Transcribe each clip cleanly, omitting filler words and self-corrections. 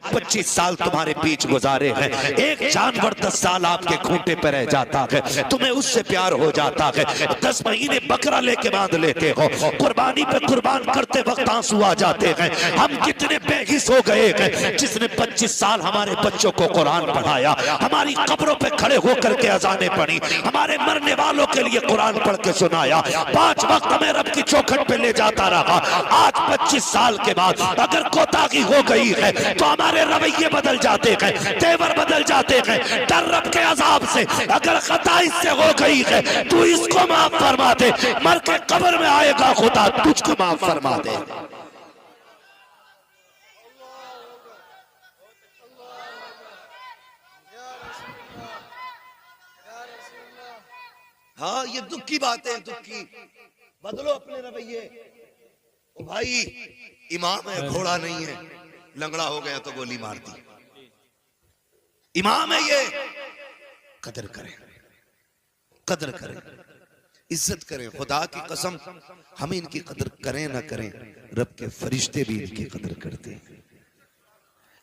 25 साल तुम्हारे बीच गुजारे हैं, एक जानवर 10 साल आपके खूंटे पे रह जाता है, तुम्हें उससे प्यार हो जाता है। 10 महीने बकरा लेके बांध लेते हो, कुर्बानी पे कुर्बान करते वक्त आंसू आ जाते हैं। हम कितने बेहिस हो गए हैं, जिसने 25 साल हमारे बच्चों को कुरान पढ़ाया, हमारी कब्रों पे खड़े होकर के अजानें पढ़ी, हमारे मरने वालों के लिए कुरान पढ़ के सुनाया, 5 वक्त हमें रब की चौखट पे ले जाता रहा। आज 25 साल के बाद अगर कोताही हो गई है तो हमारे रवैये बदल जाते हैं, तेवर बदल जाते हैं। डर रब के अजाब से अगर खता इससे हो गई है तू इसको माफ फरमा दे, मर के कब्र में आएगा खुदा तुझको माफ फरमा दे। हाँ, ये दुख की बात है, दुख की। बदलो अपने रवैये। ओ भाई, इमाम है, घोड़ा नहीं है, लंगड़ा हो गया तो गोली मार दी। इमाम है ये, कदर करें, कदर करें, इज्जत करें। खुदा की कसम, हम इनकी कदर करें ना करें, रब के फरिश्ते भी इनकी कदर करते हैं।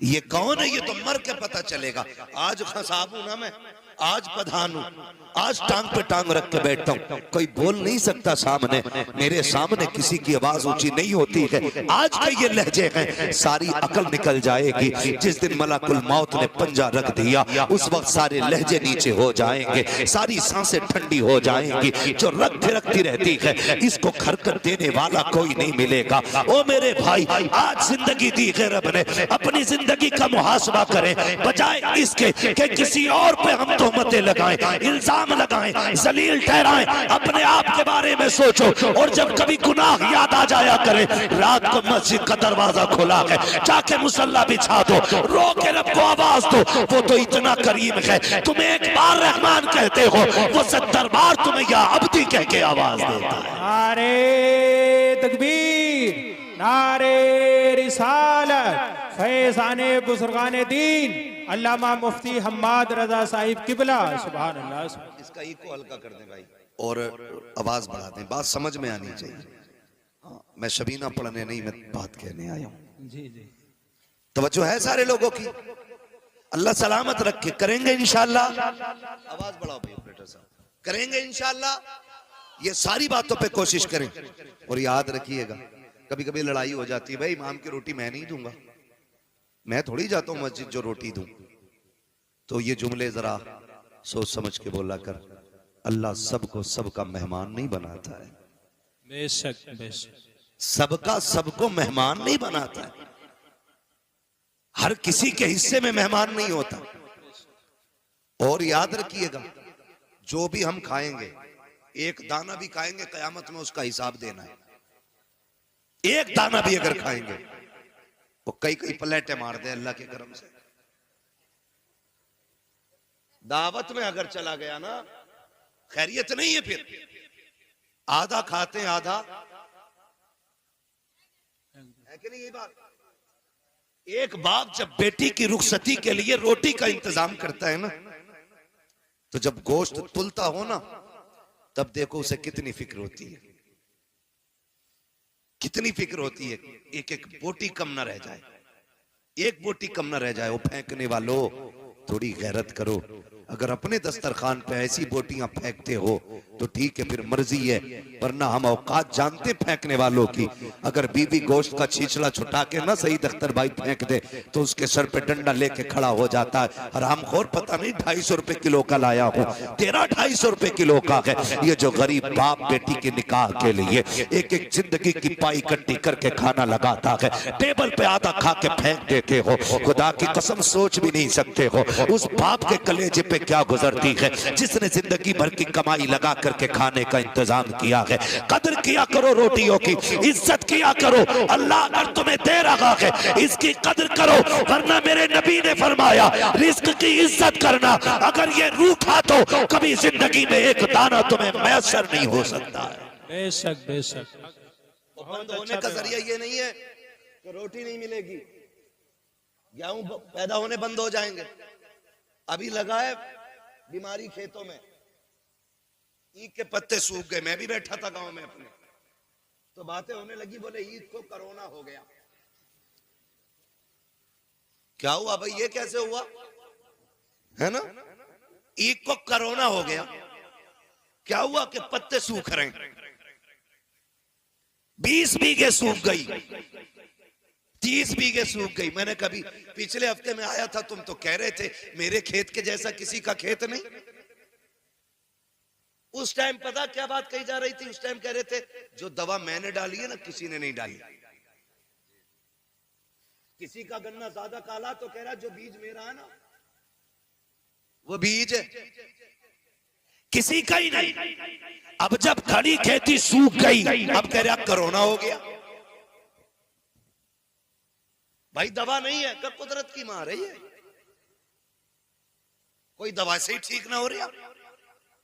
ये कौन है, ये तो मर के पता चलेगा। आज खसाब हूं ना मैं, आज प्रधान हूं, आज टांग पे टांग रख के बैठता हूं, कोई बोल नहीं सकता सामने, मेरे सामने किसी की आवाज ऊंची नहीं होती है। आज के ये लहजे हैं, सारी अकल निकल जाएगी। जिस दिन मलाकुल मौत ने पंजा रख दिया, उस वक्त सारे लहजे नीचे हो जाएंगे, सारी सांसें ठंडी हो जाएंगी। जो रग थिरकती रहती है, इसको खरकत देने वाला कोई नहीं मिलेगा। ओ मेरे भाई, आज जिंदगी दी है रब ने, अपनी जिंदगी का मुहासबा करें, बजाय इसके कि किसी और पे हम तोहमतें लगाएं, इल्जाम लगाएं, जलील ठहराएं। अपने आप के बारे में सोचो, और जब कभी गुनाह याद आ जाया करे, रात को मस्जिद का दरवाजा खुला है, जाके मुसल्ला बिछा दो, रो के रब को आवाज दो। वो तो इतना करीम है, तुम एक बार रहमान कहते हो, वो 70 बार तुम्हें या अब्दी कह के आवाज देता है। नारे तकबीर, नारे रिसालत, फैज़ाने बुजुर्गाने दीन अल्लामा मुफ्ती हम्माद रजा साहिब किबला, सुभान अल्लाह। इसका इको हल्का कर दें भाई, और आवाज बढ़ा दें, बात समझ में आनी चाहिए। हाँ, मैं शबीना पढ़ने नहीं, मैं बात कहने आया हूँ। जी जी, तवज्जो है सारे लोगों की। अल्लाह सलामत रखे, करेंगे इंशाअल्लाह। आवाज बढ़ाओ भाई ऑपरेटर साहब, करेंगे इंशाअल्लाह। ये सारी बातों पे कोशिश करें, और याद रखिएगा, कभी कभी लड़ाई हो जाती है, भाई इमाम की रोटी मैं नहीं दूंगा, मैं थोड़ी जाता हूं मस्जिद जो रोटी दूं। तो ये जुमले जरा सोच समझ के बोला कर। अल्लाह सबको सबका मेहमान नहीं बनाता है, बेशक बेशक, सबका सबको मेहमान नहीं बनाता है, हर किसी के हिस्से में मेहमान नहीं होता। और याद रखिएगा, जो भी हम खाएंगे, एक दाना भी खाएंगे, कयामत में उसका हिसाब देना है। एक दाना भी अगर खाएंगे, वो कई कई प्लेटें मार दे अल्लाह के करम से। दावत में अगर चला गया ना, खैरियत नहीं है। फिर आधा खाते हैं, आधा है कि नहीं ये बात। एक बाप जब बेटी की रुखसती के लिए रोटी का इंतजाम करता है ना, तो जब गोश्त तुलता हो ना, तब देखो उसे कितनी फिक्र होती है, कितनी फिक्र होती है। एक एक बोटी कम ना रह जाए, एक बोटी कम ना रह जाए। वो फेंकने वालों, थोड़ी गैरत करो। अगर अपने दस्तरखान पे ऐसी बोटियां फेंकते हो तो ठीक है, फिर मर्जी है, वरना हम औकात जानते फेंकने वालों की। अगर बीवी गोश्त का छिछला छुटा के ना सही दख्तर भाई फेंक दे तो उसके सर पे डंडा लेके खड़ा हो जाता है। हरामखोर, पता नहीं 250 रुपए किलो का लाया हूं, तेरा 250 रुपए किलो का है। ये जो गरीब बाप बेटी के निकाह के लिए एक एक जिंदगी की पाई इकट्ठी करके खाना लगाता है, टेबल पे आधा खा के फेंक देते हो, खुदा की कसम सोच भी नहीं सकते हो उस बाप के कलेजे पे क्या गुजरती है, जिसने जिंदगी भर की कमाई लगा करके खाने का इंतजाम किया है। कदर किया करो रोटियों की, इज्जत किया करो। अल्लाह अगर तुम्हें दे रहा है, इसकी कदर करो, वरना मेरे नबी ने फरमाया रिस्क की इज्जत करना। अगर ये रूठा तो कभी जिंदगी में एक दाना तुम्हें मैसर नहीं हो सकता है। बेशक बेशक। बंद होने का जरिया ये नहीं है कि रोटी नहीं मिलेगी, गेहूं पैदा होने बंद हो जाएंगे। अभी लगा है बीमारी खेतों में, ईख के पत्ते सूख गए। मैं भी बैठा था गांव में अपने, तो बातें होने लगी, बोले ईद को कोरोना हो गया। क्या हुआ भाई, ये कैसे हुआ, है ना। एक को कोरोना हो गया, क्या हुआ कि पत्ते सूख रहे हैं, 20 बीघे सूख गई, 30 बीघे सूख गई। मैंने कभी पिछले हफ्ते में आया था, तुम तो कह रहे थे मेरे खेत के जैसा किसी का खेत नहीं। उस टाइम पता क्या बात कही जा रही थी, उस टाइम कह रहे थे जो दवा मैंने डाली है ना किसी ने नहीं डाली। किसी का गन्ना ज्यादा काला तो कह रहा जो बीज मेरा है ना वो बीज है, किसी का ही नहीं। अब जब खड़ी खेती सूख गई, अब कह रहा कोरोना हो गया। भाई दवा नहीं है, कब कुदरत की मार है ये, कोई दवा से ही ठीक ना हो रहा।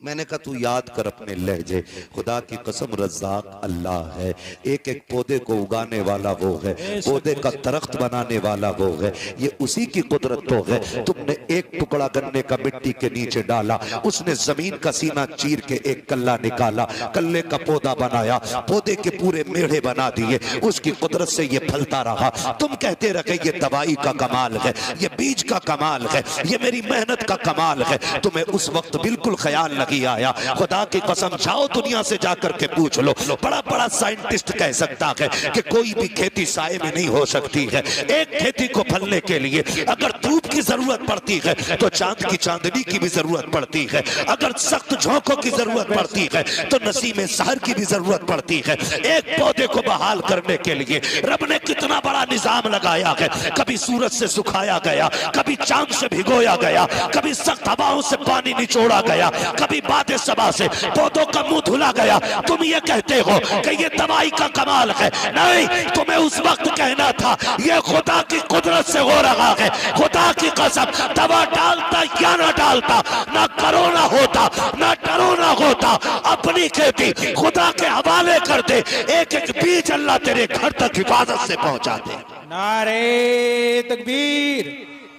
मैंने कहा तू याद कर अपने लहजे, खुदा की कसम रज़्ज़ाक़ अल्लाह है, एक एक पौधे को उगाने वाला वो है, पौधे का दरख्त बनाने वाला वो है, ये उसी की कुदरत तो है। तुमने एक टुकड़ा गन्ने का मिट्टी के नीचे डाला, उसने जमीन का सीना चीर के एक कल्ला निकाला, कल्ले का पौधा बनाया, पौधे के पूरे मेढ़े बना दिए, उसकी कुदरत से ये फलता रहा। तुम कहते रहे ये दवाई का कमाल है, ये बीज का कमाल है, ये मेरी मेहनत का कमाल है। तुम्हें उस वक्त बिल्कुल ख्याल आया। खुदा की कसम जाओ दुनिया से जाकर के पूछ लो, बड़ा बड़ा साइंटिस्ट कह सकता है कि कोई भी खेती साए में नहीं हो सकती है। एक खेती को फलने के लिए अगर धूप की जरूरत पड़ती है तो चांद की चांदनी की भी जरूरत पड़ती है, अगर सख्त झोंकों की जरूरत पड़ती है तो नसीम सहर की भी जरूरत पड़ती है। एक पौधे को बहाल करने के लिए रब ने कितना बड़ा निजाम लगाया है। कभी सूरज से सुखाया गया, कभी चांद से भिगोया गया, कभी सख्त हवाओं से पानी निचोड़ा गया, कभी बादे सबा से पौधों का मुंह धुला गया। तुम ये कहते हो कि ये दवाई का कमाल है, नहीं, तुम्हें उस वक्त कहना था ये खुदा की कुदरत से हो रहा है। खुदा की कसम दवा डालता या ना डालता, ना कोरोना होता ना टरोना होता। अपनी खेती खुदा के हवाले कर दे, एक एक बीज अल्लाह तेरे घर तक हिफाजत से पहुंचा दे। नारे तकबीर,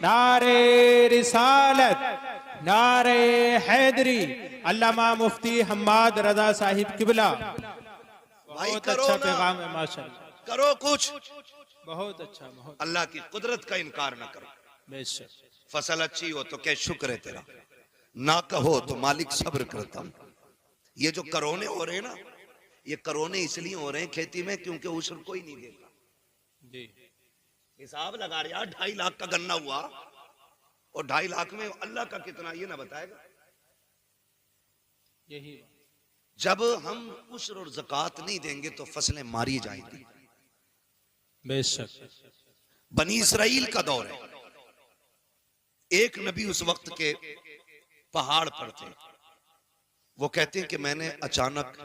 नारे रिसालत, नारे हैदरी। अल्लामा मुफ्ती हम्माद रजा साहिब किबला, बहुत अच्छा पैगाम है माशाअल्लाह। करो कुछ, बहुत अच्छा, बहुत अल्लाह की कुदरत का इनकार न करो। बेशक। फसल अच्छी हो तो क्या शुक्र है तेरा, ना कहो तो मालिक सब्र करता हूं। ये जो करोने हो रहे हैं ना, ये करोने इसलिए हो रहे हैं खेती में क्योंकि उश्र कोई नहीं देगा जी। हिसाब लगा रहा 2.5 लाख का गन्ना हुआ और 2.5 लाख में अल्लाह का कितना ये ना बताएगा। यही जब हम उश्र और ज़कात नहीं देंगे तो फसलें मारी जाएंगी। बेशक। बनी इसराइल का दौर है, एक नबी उस वक्त के पहाड़ पर थे। वो कहते हैं कि मैंने अचानक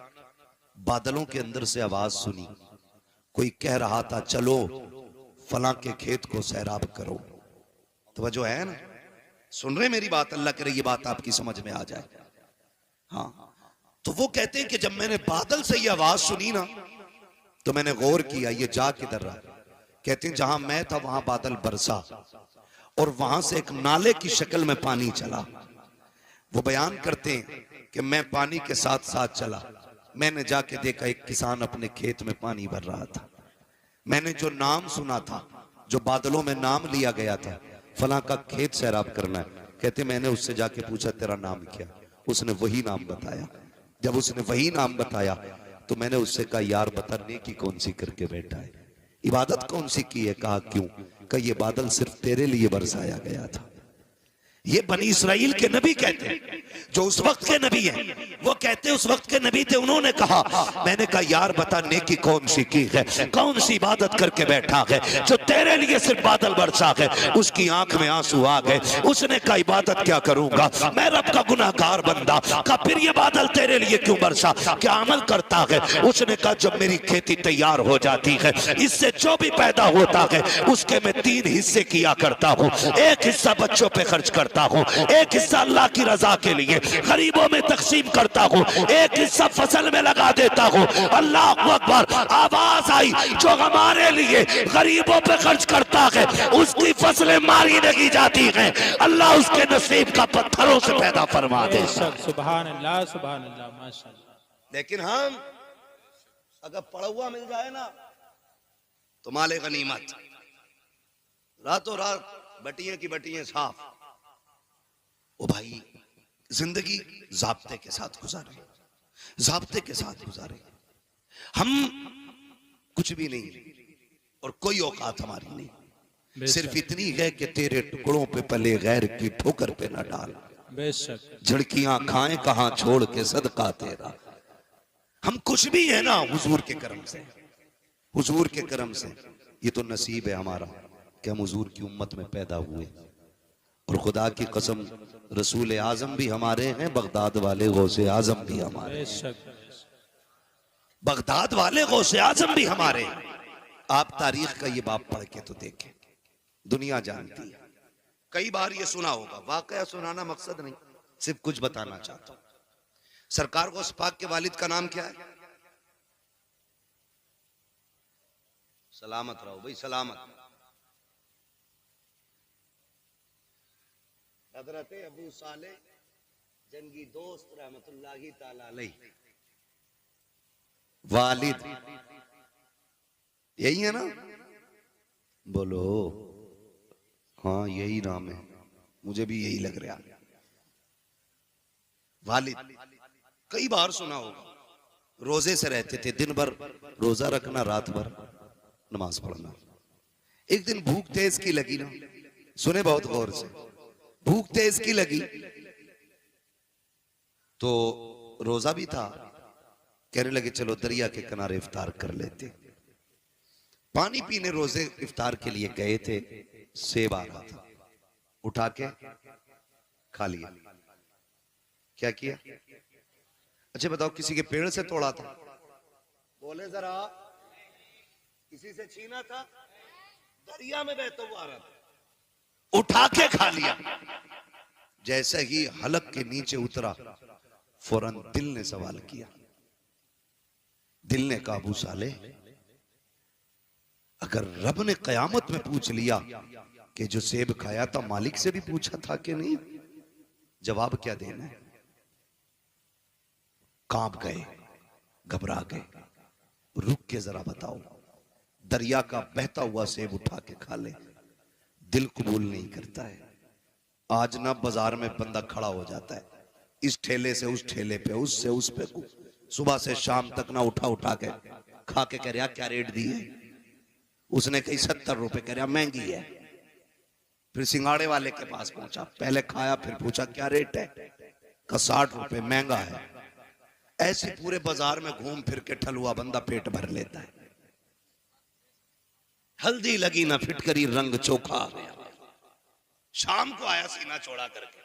बादलों के अंदर से आवाज सुनी, कोई कह रहा था चलो फलां के खेत को सैराब करो। तो जो है ना, सुन रहे मेरी बात, अल्लाह करे ये बात आपकी समझ में आ जाए। हाँ, तो वो कहते हैं कि जब मैंने बादल से ये आवाज सुनी ना तो मैंने गौर किया ये जा किधर रहा। कहते हैं जहां मैं था वहां बादल बरसा और वहां से एक नाले की शक्ल में पानी चला। वो बयान करते हैं कि मैं पानी के साथ साथ चला, मैंने जाके देखा एक किसान अपने खेत में पानी भर रहा था। मैंने जो नाम सुना था, जो बादलों में नाम लिया गया था, फलां का खेत सैराब करना है, कहते मैंने उससे जाके पूछा तेरा नाम क्या, उसने वही नाम बताया। जब उसने वही नाम बताया तो मैंने उससे कहा यार बता नेकी कौन सी करके बैठा है, इबादत कौन सी की है। कहा क्यों, कहा ये बादल सिर्फ तेरे लिए बरसाया गया था। ये बनी इसराइल के नबी कहते हैं, जो उस वक्त के नबी हैं, वो कहते हैं उस वक्त के नबी थे। उन्होंने कहा, मैंने कहा यार बता नेकी कौन सी की है, कौन सी इबादत करके बैठा है जो तेरे लिए सिर्फ बादल बरसा है। उसकी आंख में आंसू आ गए, उसने कहा इबादत क्या करूंगा, मैं रब का गुनाहगार बंदा। कहा फिर ये बादल तेरे लिए क्यों बरसा, क्या अमल करता है। उसने कहा जब मेरी खेती तैयार हो जाती है, इससे जो भी पैदा होता है उसके मैं 3 हिस्से किया करता हूँ। एक हिस्सा बच्चों पे खर्च करता हूँ, एक हिस्सा अल्लाह की रजा के लिए गरीबों में तकसीम करता हूँ, एक हिस्सा फसल में लगा देता हूँ। अल्लाह अकबर। आवाज आई जो हमारे लिए गरीबों पे खर्च करता है उसकी फसलें मारी नहीं जाती हैं, अल्लाह उसके नसीब का पत्थरों से पैदा फरमा दे। सुभान अल्लाह, सुभान अल्लाह, माशाअल्लाह। लेकिन हम अगर पड़ा हुआ मिल जाए ना तो माले गनीमत, रातों रात बटियां की बटियां साफ। ओ भाई, जिंदगी जाब्ते के साथ गुजारे, जाब्ते के साथ गुजारे। हम कुछ भी नहीं और कोई औकात हमारी नहीं, सिर्फ इतनी है कि तेरे टुकड़ों पे पले गैर की ठोकर पे न डाल, बेशक झड़कियां खाएं कहां छोड़ के सदका तेरा। हम कुछ भी है ना हुजूर के करम से, हुजूर के करम से। ये तो नसीब है हमारा कि हम हुजूर की उम्मत में पैदा हुए। और खुदा की कसम, रसूल आजम भी हमारे हैं, बगदाद वाले गौसे आजम भी हमारे हैं, बेशक बगदाद वाले गौसे आजम भी हमारे हैं। आप तारीख का ये बाप पढ़ के तो देखें, दुनिया जानती है। कई बार ये सुना होगा, वाकया सुनाना मकसद नहीं, सिर्फ कुछ बताना चाहता हूं। सरकार गौस पाक के वालिद का नाम क्या है? सलामत रहो भाई, सलामत। हजरत अबू साले जंगी दोस्त रहमतुल्लाहि ताला अलैह वालिद, यही है ना? बोलो हाँ, यही नाम है, मुझे भी यही लग रहा। वालिद कई बार सुना होगा। रोजे से रहते थे, दिन भर रोजा रखना, रात भर नमाज पढ़ना। एक दिन भूख तेज की लगी ना, सुने बहुत गौर से, भूख तेज की लगी तो रोजा भी था, कहने लगे चलो दरिया के किनारे इफ्तार कर लेते। पानी पीने रोजे इफ्तार के लिए गए थे, सेब आ रहा था, उठा के खा लिया। क्या किया? अच्छा बताओ, किसी के पेड़ से तोड़ा था? बोले जरा, किसी से छीना था? दरिया में बहता हुआ आ रहा था, उठा के खा लिया। जैसे ही हलक के नीचे उतरा, फौरन दिल ने सवाल किया। दिल ने कहा, अबू साले, अगर रब ने कयामत में पूछ लिया कि जो सेब खाया था मालिक से भी पूछा था कि नहीं, जवाब क्या देना है? कांप गए, घबरा गए। रुक के जरा बताओ, दरिया का बहता हुआ सेब उठा के खा ले, दिल कबूल नहीं करता है। आज ना बाजार में बंदा खड़ा हो जाता है, इस ठेले से उस ठेले पे, उससे उस पे, सुबह से शाम तक ना उठा उठा के खा के कह रहा क्या रेट दी है? उसने कही 70 रुपए, कह रहा महंगी है। फिर सिंगाड़े वाले के पास पहुंचा, पहले खाया फिर पूछा क्या रेट है? का 60 रुपए, महंगा है। ऐसे पूरे बाजार में घूम फिर के ठलुआ बंदा पेट भर लेता है। हल्दी लगी ना फिटकरी, रंग चोखा आ गया। शाम को आया सीना चौड़ा करके,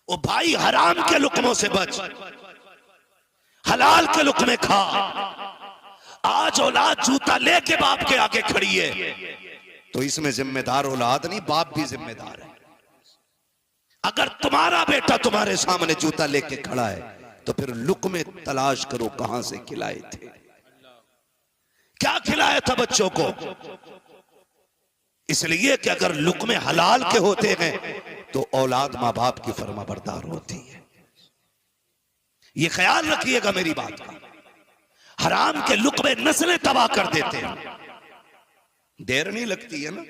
ओ भाई हराम के लुकमों से बच, हलाल के लुकमे खा। आज औलाद जूता लेके बाप के आगे खड़ी है, तो इसमें जिम्मेदार औलाद नहीं, बाप भी जिम्मेदार है। अगर तुम्हारा बेटा तुम्हारे सामने जूता लेके खड़ा है तो फिर लुकमे तलाश करो कहां से खिलाए थे, क्या खिलाया था बच्चों को। इसलिए कि अगर लुकमे हलाल के होते हैं तो औलाद मां बाप की फर्माबरदार होती है। ये ख्याल रखिएगा मेरी बात का। हराम के लुकमे नस्लें तबाह कर देते हैं। देर नहीं लगती है ना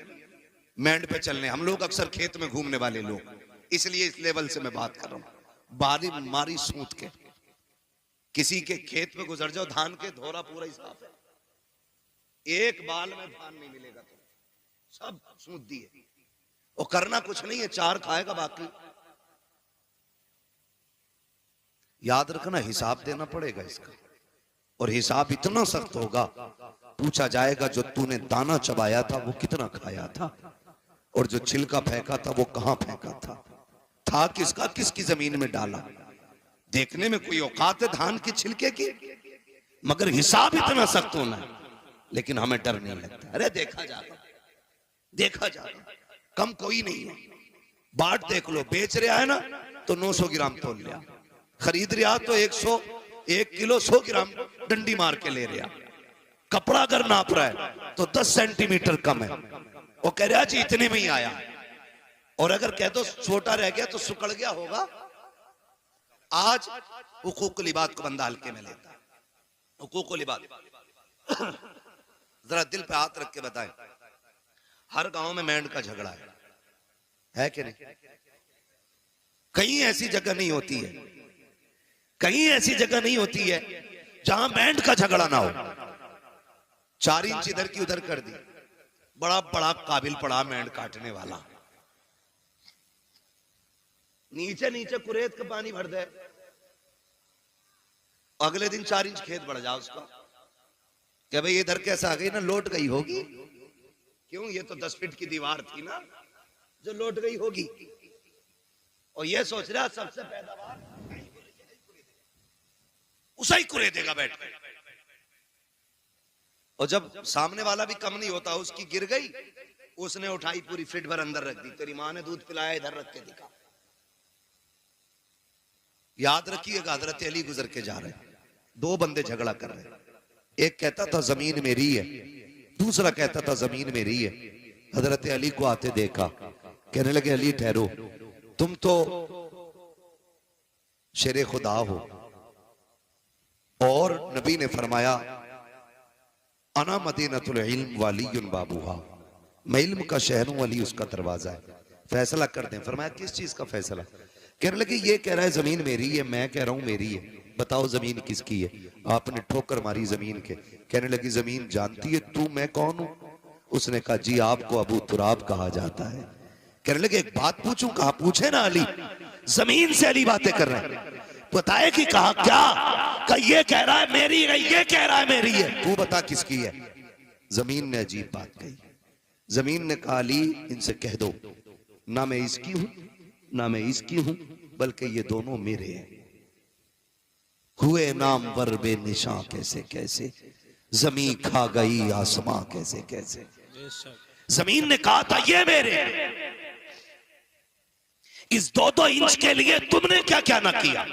मैंड पे चलने। हम लोग अक्सर खेत में घूमने वाले लोग, इसलिए इस लेवल से मैं बात कर रहा हूं। बारी मारी सूत के किसी के खेत में गुजर जाओ, धान के धोरा पूरा ही साफ है, एक बाल में धान नहीं मिलेगा, तो सब सूत दिए। और करना कुछ नहीं है, चार खाएगा बाकी। याद रखना, हिसाब देना पड़ेगा इसका, और हिसाब इतना सख्त होगा, पूछा जाएगा जो तूने दाना चबाया था वो कितना खाया था, और जो छिलका फेंका था वो कहां फेंका था किसका, किसकी जमीन में डाला। देखने में कोई औकात है धान के छिलके की, मगर हिसाब इतना सख्त होना है। लेकिन हमें डर नहीं लगता, अरे देखा जाएगा, देखा जाएगा, कम कोई नहीं है। बाट देख लो, बेच रहा है ना तो 900 ग्राम तोल लिया, खरीद रहा तो 1 किलो 100 ग्राम डंडी मार के ले रहा। कपड़ा अगर नाप रहा है तो 10 सेंटीमीटर कम है, वो कह रहा जी इतने में ही आया। और अगर कह दो छोटा रह गया तो सुकड़ गया होगा। आज हुकूक लिबाद को बंदा हल्के में लेता है। हुकूक लिबाद जरा दिल पे हाथ रख के बताएं, हर गांव में मैंड का झगड़ा है, है कि नहीं? कहीं ऐसी जगह नहीं होती है, कहीं ऐसी जगह नहीं होती है जहां बैंड का झगड़ा ना हो। 4 इंच इधर की उधर कर दी, बड़ा बड़ा काबिल पड़ा बैंड काटने वाला, नीचे नीचे कुरेद का पानी भर दे, अगले दिन 4 इंच खेत बढ़ जाओ उसका, क्या भाई इधर कैसा आ गई ना, लौट गई होगी। क्यों? ये तो 10 फीट की दीवार थी ना जो लौट गई होगी। और ये सोच रहा सबसे पैदावार उसे ही कुरेदेगा बैठ कर। और जब सामने वाला भी कम नहीं होता, उसकी गिर गई, उसने उठाई पूरी फीट भर अंदर रख दी, तेरी माँ ने दूध पिलाया इधर रख के दिखा। याद रखिएगा, हजरत अली गुजर के जा रहे, 2 बंदे झगड़ा कर रहे, एक कहता था जमीन मेरी है, दूसरा कहता था जमीन मेरी है। हजरत अली को आते देखा, कहने लगे अली ठहरो, तुम तो शेरे खुदा हो, और नबी ने फरमाया अना मदीनतुल इल्म वालियुन बाबूहा, मैं इल्म का शहर हूं, अली उसका दरवाजा है, फैसला कर दें। फरमाया किस चीज का फैसला? कहने लगे ये कह रहा है जमीन मेरी है, मैं कह रहा हूं मेरी है, बताओ जमीन किसकी है? आपने ठोकर मारी जमीन के। कहने लगी जमीन जानती है तू मैं कौन हूं? उसने कहा जी आपको अबू तुराब कहा जाता है। कहने लगे एक बात पूछूं? कहा पूछे ना अली। जमीन से अली बातें कर रहे हैं, बताए कि कहा क्या? कहा ये कह रहा है मेरी है, ये कह रहा है मेरी है, तू बता किसकी है? जमीन ने अजीब बात कही। जमीन ने कहा अली इनसे कह दो ना मैं इसकी हूं ना मैं इसकी हूं, बल्कि ये दोनों मेरे हैं। हुए नाम वर बे निशां कैसे कैसे, जमीन खा गई आसमां कैसे कैसे। जमीन ने कहा था ये मेरे हैं। इस 2-2 इंच के लिए तुमने क्या क्या ना किया।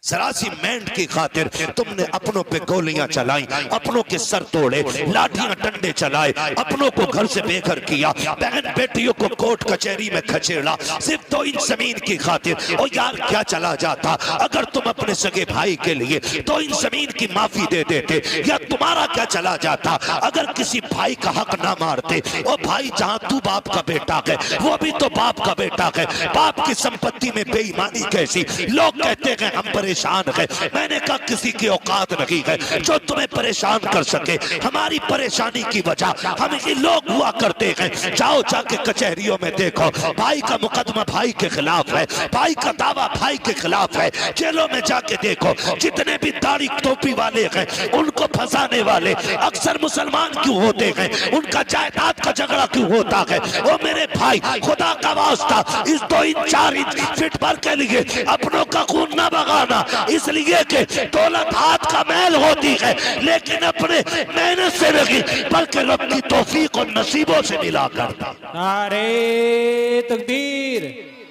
जरा सी मेंढ की खातिर तुमने अपनों पे गोलियां चलाई, अपनों के सर तोड़े, लाठियां डंडे चलाए, अपनों को घर से बेघर किया, बहन बेटियों को कोर्ट कचहरी में खचेड़ा, सिर्फ 2 इंच जमीन की खातिर। और यार क्या चला जाता अगर तुम अपने सगे भाई के लिए 2 इंच जमीन की माफी दे देते, या तुम्हारा क्या चला जाता अगर किसी भाई का हक ना मारते। और भाई जहां तू बाप का बेटा है वो भी तो बाप का बेटा है, बाप की संपत्ति में बेईमानी कैसी। लोग कहते हैं हम परेशान है, मैंने कहा किसी की औकात नहीं है जो तुम्हें परेशान कर सके। हमारी परेशानी की वजह हम ही लोग हुआ करते हैं। जाओ जाके कचहरियों में देखो, भाई का मुकदमा भाई के खिलाफ है, भाई का दावा भाई के खिलाफ है। जेलों में जाके देखो जितने भी दाढ़ी टोपी वाले हैं उनको फंसाने वाले अक्सर मुसलमान क्यों होते हैं, उनका जायदाद का झगड़ा क्यों होता है। वो मेरे भाई खुदा का वास्ता इस 2 इंच 4 इंच फीट भर के लिए अपनों का खून न बगाना, इसलिए कि दौलत हाथ का मैल होती है लेकिन अपने मेहनत से नहीं बल्कि रब की तौफीक और नसीबों से मिला करता। नारे तकबीर,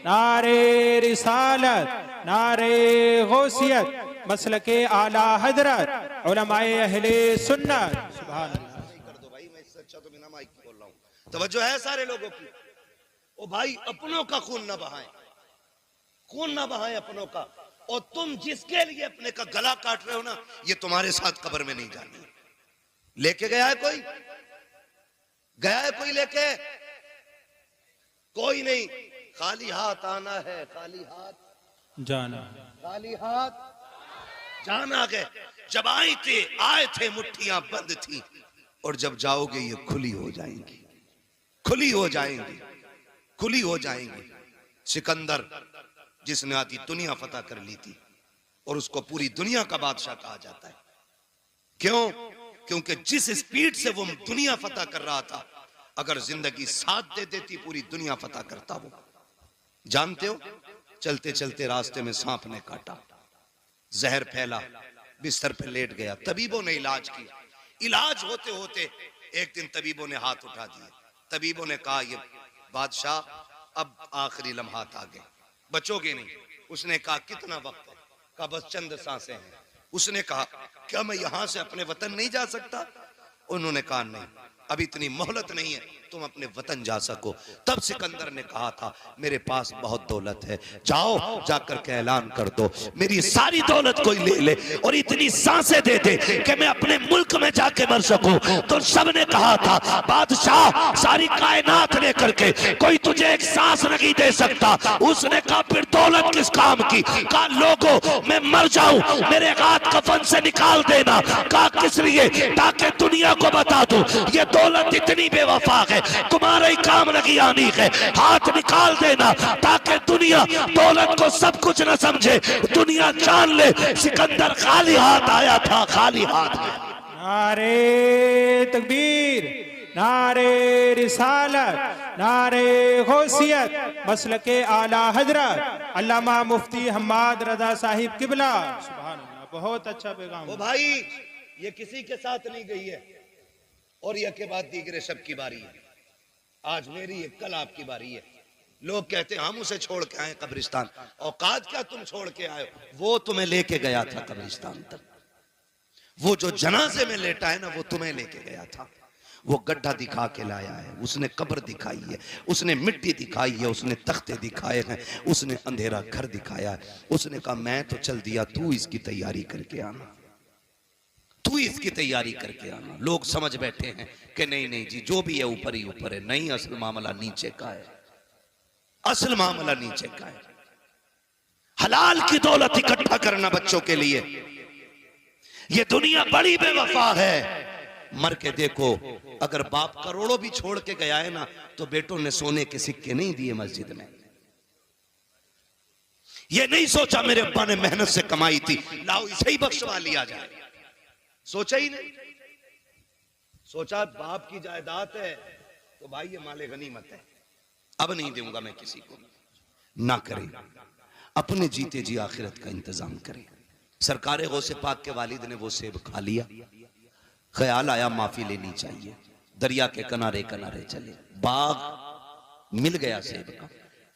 नारे रिसालत, नारे गौसियत, मसलके आला हजरत, उलमाए अहले सुन्नत। सुभान अल्लाह। कर दो भाई, मैं इससे अच्छा तो बिना माइक बोल रहा हूं। तवज्जो है सारे लोगों की। ओ भाई अपनों का खून ना बहाएं, खून ना बहाएं अपनों का। और तुम जिसके लिए अपने का गला काट रहे हो ना, ये तुम्हारे साथ कब्र में नहीं जानी। लेके गया है कोई? गया है कोई लेके? कोई नहीं। खाली हाथ आना है, खाली हाथ जाना, खाली हाथ जाना है। जब आए थे मुट्ठियां बंद थी, और जब जाओगे ये खुली हो जाएंगी, खुली हो जाएंगी, खुली हो जाएंगी। सिकंदर जिसने आधी दुनिया फतह कर ली थी और उसको पूरी दुनिया का बादशाह कहा जाता है। क्यों? क्योंकि जिस स्पीड से वो दुनिया फतह कर रहा था, अगर जिंदगी साथ दे देती पूरी दुनिया फतह करता वो। जानते हो, चलते चलते रास्ते में सांप ने काटा, जहर फैला, बिस्तर पे लेट गया। तबीबों ने इलाज किया, इलाज होते होते एक दिन तबीबों ने हाथ उठा दिए। तबीबों ने कहा ये बादशाह अब आखिरी लम्हात आ गए, बचोगे नहीं। उसने कहा कितना वक्त है? कहा बस चंद सांसें हैं। उसने कहा क्या मैं यहां से अपने वतन नहीं जा सकता? उन्होंने कहा नहीं, अब इतनी मोहलत नहीं है तुम अपने वतन जा सको। तब सिकंदर ने कहा था मेरे पास बहुत दौलत है, जाओ जाकर के ऐलान कर दो मेरी सारी दौलत कोई ले ले और इतनी सांसें दे दे कि मैं अपने मुल्क में जाके मर सकूं। तो सबने कहा था बादशाह सारी कायनात लेकर के कोई तुझे एक सांस नहीं दे सकता। उसने कहा फिर दौलत किस काम की? कहा लोगों मैं मर जाऊं मेरे हाथ कफन से निकाल देना। कहा किस लिए? ताकि दुनिया को बता दूं ये दौलत इतनी बेवफा है, तुम्हारे ही काम लगी आनी है, हाथ निकाल देना ताकि दुनिया दौलत को सब कुछ न समझे, दुनिया जान ले सिकंदर खाली हाथ आया था, खाली हाथ। नारे तकबीर, नारे रिसालत, नारे गौसियत, मसलके आला हजरत अल्लामा मुफ्ती हम्माद रजा साहिब किबला। सुभान अल्लाह, बहुत अच्छा पैगाम। ओ भाई ये किसी के साथ नहीं गई है और यह के बाद दीगरे सब की बारी है। आज मेरी है, कल आपकी बारी है। लोग कहते हैं हम उसे छोड़ के आए कब्रिस्तान। औकात क्या तुम छोड़ के आए? वो तुम्हें लेके गया था कब्रिस्तान तक। वो जो जनाजे में लेटा है ना वो तुम्हें लेके गया था। वो गड्ढा दिखा के लाया है, उसने कब्र दिखाई है, उसने मिट्टी दिखाई है, उसने तख्ते दिखाए हैं, उसने अंधेरा घर दिखाया है। उसने कहा मैं तो चल दिया, तू इसकी तैयारी करके आना, तू इसकी तैयारी करके आना। लोग समझ बैठे हैं कि नहीं नहीं जी जो भी है ऊपर ही ऊपर है। नहीं, असल मामला नीचे का है, असल मामला नीचे का है। हलाल की दौलत इकट्ठा करना बच्चों के लिए। ये दुनिया बड़ी बेवफा है। मर के देखो, अगर बाप करोड़ों भी छोड़ के गया है ना तो बेटों ने सोने के सिक्के नहीं दिए मस्जिद में। ये नहीं सोचा मेरे अब्बा ने मेहनत से कमाई थी, लाओ इसे ही बख्शवा लिया जाए। सोचा ही नहीं। सोचा बाप की जायदाद है तो भाई ये माले गनीमत है, अब नहीं दूंगा मैं किसी को। ना करें, अपने जीते जी आखिरत का इंतजाम करें। सरकारे गौसे पाक के वालिद ने वो सेब खा लिया, ख्याल आया माफी लेनी चाहिए। दरिया के किनारे किनारे चले, बाग मिल गया सेब का,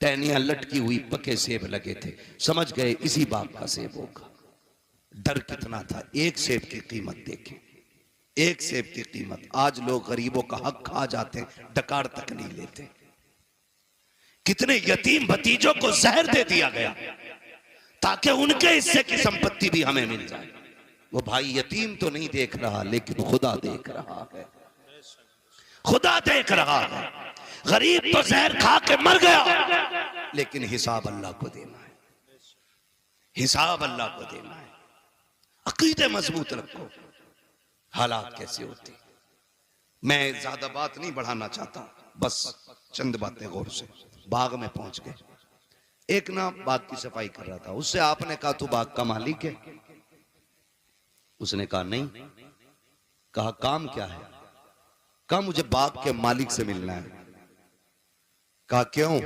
टहनियां लटकी हुई पके सेब लगे थे, समझ गए इसी बाग का सेब होगा। डर कितना था, एक सेब की कीमत देखें, एक सेब की कीमत। आज लोग गरीबों का हक खा जाते हैं, डकार तक नहीं लेते। कितने यतीम भतीजों को जहर दे दिया गया ताकि उनके हिस्से की संपत्ति भी हमें मिल जाए। वो भाई यतीम तो नहीं देख रहा लेकिन खुदा देख रहा है, खुदा देख रहा है। गरीब तो जहर खा के मर गया लेकिन हिसाब अल्लाह को देना है, हिसाब अल्लाह को देना है। अकीदे मजबूत रखो। हालात कैसे होते, मैं ज्यादा बात नहीं बढ़ाना चाहता, बस चंद बातें गौर से। बाग में पहुंच गए, एक ना बाग की सफाई कर रहा था, उससे आपने कहा तू बाग का मालिक है? उसने कहा नहीं। कहा काम क्या है? कहा मुझे बाग के मालिक से मिलना है। कहा क्यों?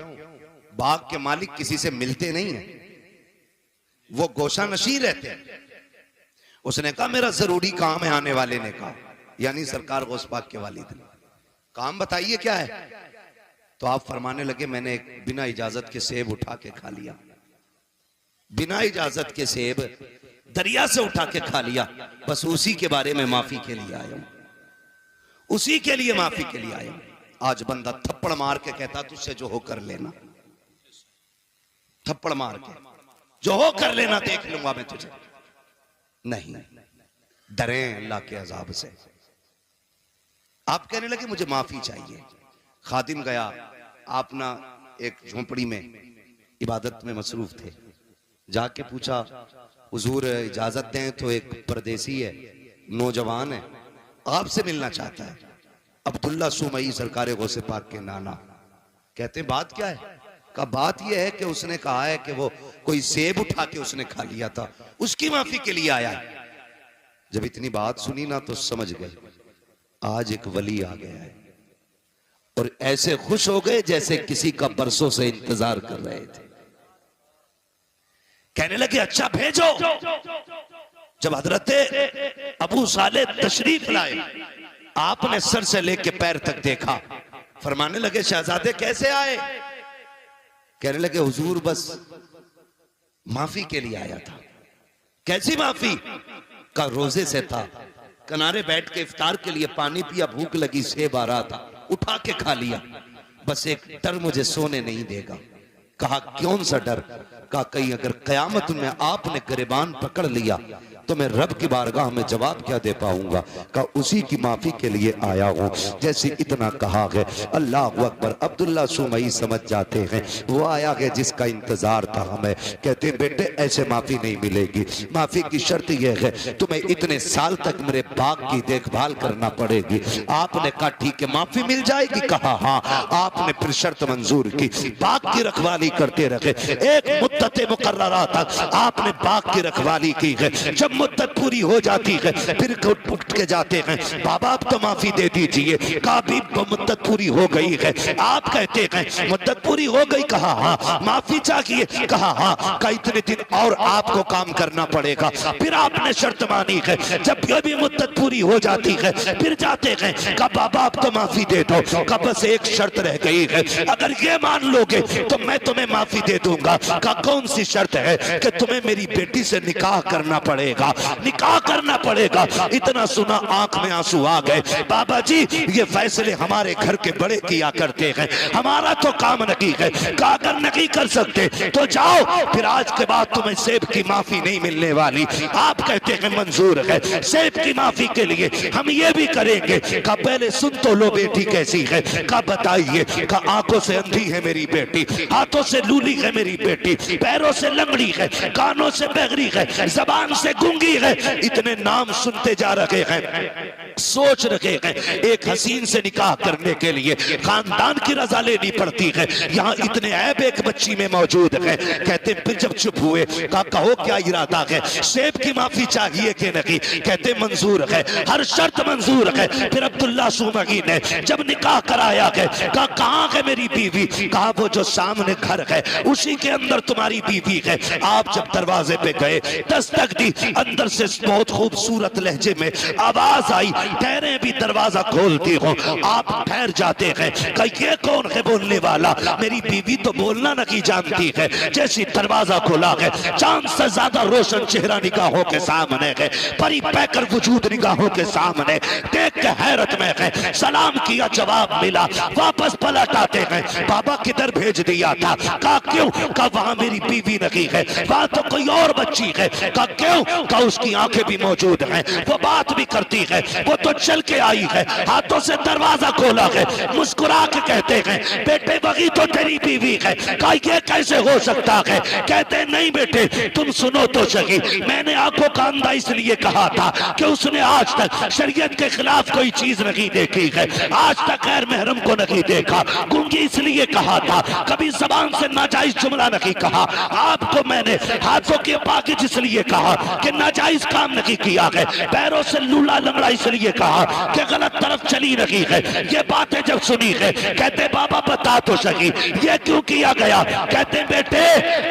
बाग के मालिक किसी से मिलते नहीं है, वो गोशा नशी रहते हैं। उसने कहा मेरा जरूरी काम है। आने वाले ने कहा, यानी सरकार गौस पाक के वालिद ने, काम बताइए क्या है? तो आप फरमाने लगे मैंने एक बिना इजाजत के सेब उठा के खा लिया, बिना इजाजत के सेब दरिया से उठा के खा लिया, बस उसी के बारे में माफी के लिए आया हूं, उसी के लिए माफी के लिए आया हूं। आज बंदा थप्पड़ मार के कहता तुझसे जो हो कर लेना, थप्पड़ मार के जो हो कर लेना, देख लूंगा मैं तुझे। नहीं, डरे अल्लाह के अजाब से। आप कहने लगे मुझे माफी चाहिए। खादिम गया, आप ना एक झोंपड़ी में इबादत में मसरूफ थे, जाके पूछा हुजूर इजाजत दें तो एक परदेसी है, नौजवान है, आपसे मिलना चाहता है। अब्दुल्ला सुमई सरकार गौसे पाक के नाना कहते बात क्या है? का बात यह है कि उसने कहा है कि वो कोई सेब उठा के उसने खा लिया था, उसकी माफी के लिए आया है। जब इतनी बात सुनी ना तो समझ गए आज एक वली आ गया है, और ऐसे खुश हो गए जैसे किसी का बरसों से इंतजार कर रहे थे। कहने लगे अच्छा भेजो। जब हजरत अबू साले तशरीफ लाए, आपने सर से लेके पैर तक देखा, फरमाने लगे शहजादे कैसे आए? कहने लगे हुजूर बस माफी के लिए आया था। कैसी माफी? का रोजे से था, किनारे बैठ के इफ्तार के लिए पानी पिया, भूख लगी, सेब आ रहा था, उठा के खा लिया। बस एक डर मुझे सोने नहीं देगा। कहा कौन सा डर? कहा कहीं अगर कयामत में आपने गिरबान पकड़ लिया तो मैं रब की बारगाह में जवाब क्या दे पाऊंगा? कहा उसी की माफी के लिए आया हूं। जैसे इतना कहा है, अल्लाह अकबर। अब्दुल्ला सुमई समझ जाते हैं वो आया है जिसका इंतजार था हमें। कहते हैं बेटे ऐसे माफी नहीं मिलेगी, माफी की शर्त यह है तुम्हें इतने साल तक मेरे बाग की देखभाल करना पड़ेगी। आपने कहा ठीक है, माफी मिल जाएगी? कहा हाँ। आपने फिर शर्त मंजूर की, बाग की रखवाली करते रहे। एक मुद्दत मुकर्ररा तक आपने बाग की रखवाली की है। जब मुद्दत पूरी हो जाती है फिर उठ के जाते हैं, बाबा अब तो माफी दे दीजिए। कहा भी मुद्दत पूरी हो गई है। आप कहते हैं मुद्दत पूरी हो गई? कहा हाँ। माफी चाहिए? कहा हाँ। कहा इतने दिन और आपको काम करना पड़ेगा। फिर आपने शर्त मानी है। जब भी मुद्दत पूरी हो जाती है फिर जाते हैं, कहा बाबा अब तो माफी दे दो। कहा बस एक शर्त रह गई है, अगर ये मान लोगे तो मैं तुम्हें माफी दे दूंगा। कहा कौन सी शर्त है? कि तुम्हें मेरी बेटी से निकाह करना पड़ेगा, निकाह करना पड़ेगा। इतना सुना आंख में आंसू आ गए। बाबा जी ये फैसले हमारे घर के बड़े किया करते हैं, हमारा तो काम नहीं है। कहा अगर नहीं कर सकते तो जाओ, फिर आज के बाद तुम्हें सेब की माफी नहीं मिलने वाली। आप कहते हैं मंजूर है, सेब की माफी के लिए हम ये भी करेंगे। कहा पहले सुन तो लो बेटी कैसी है। कहा बताइए। कहा आंखों से अंधी है मेरी बेटी, हाथों से लूली है मेरी बेटी, पैरों से लंगड़ी है, कानों से बहरी है, जबान से गूंगी है। इतने नाम सुनते जा रहे हैं, सोच रहे हैं एक हसीन से निकाह करने के लिए खानदान की रजा लेनी पड़ती है। यहाँ इतने ऐब एक बच्ची में मौजूद है। कहते फिर जब चुप हुए, कहा कहो क्या इरादा है, सेब की माफी चाहिए कि नहीं? कहते मंजूर है, हर शर्त मंजूर है। फिर अब्दुल्ला सुमई ने जब निकाह कराया है, कहा कहाँ है मेरी बीवी? कहा वो जो सामने घर है उसी के अंदर तुम्हारी बीवी है। आप जब दरवाजे पे गए, दस्तक दी, अंदर से बहुत खूबसूरत लहजे में आवाज आई, ठहरे भी दरवाजा खोलती हो। आप ठहर जाते हैं, कहा ये कौन है बोलने वाला? मेरी बीवी तो बोलना नहीं जानती है। जैसी दरवाजा खोला है, चांद से ज्यादा रोशन चेहरा निगाहों के सामने है, परी पैकर वजूद निगाहों के सामने। देख के हैरत में है, सलाम किया, जवाब मिला, वापस पलट आते हैं। बाबा किधर भेज दिया था? कहा क्यों? कहा वहां मेरी बीवी नहीं है, वहां तो कोई और बच्ची है। कहा क्यों? कहा उसकी आंखें भी मौजूद हैं, वो बात भी करती है, वो तो चल के आई है, हाथों से दरवाजा खोला है, मुस्कुरा के कहते हैं बेटे वही तो तेरी बीवी है। कहा ये कैसे हो सकता है? कहते नहीं बेटे तुम सुनो तो सही, मैंने आंखों का अंधा इसलिए कहा था कि उसने आज तक शरीयत के खिलाफ कोई चीज नहीं देखी है, आज तक गैर महरम को नहीं देखा। गूंगी इसलिए कहा था, कभी जबान से नाजायज जुमला नहीं कहा। आपको मैंने हाथों के पाकिज इसलिए कहा कि नाजायज काम नहीं किया है, पैरों से लूला लंगड़ा इसलिए कहा कि गलत तरफ चली रही है। ये बातें जब सुनी है, कहते बाबा बता तो सही ये क्यों किया गया? कहते बेटे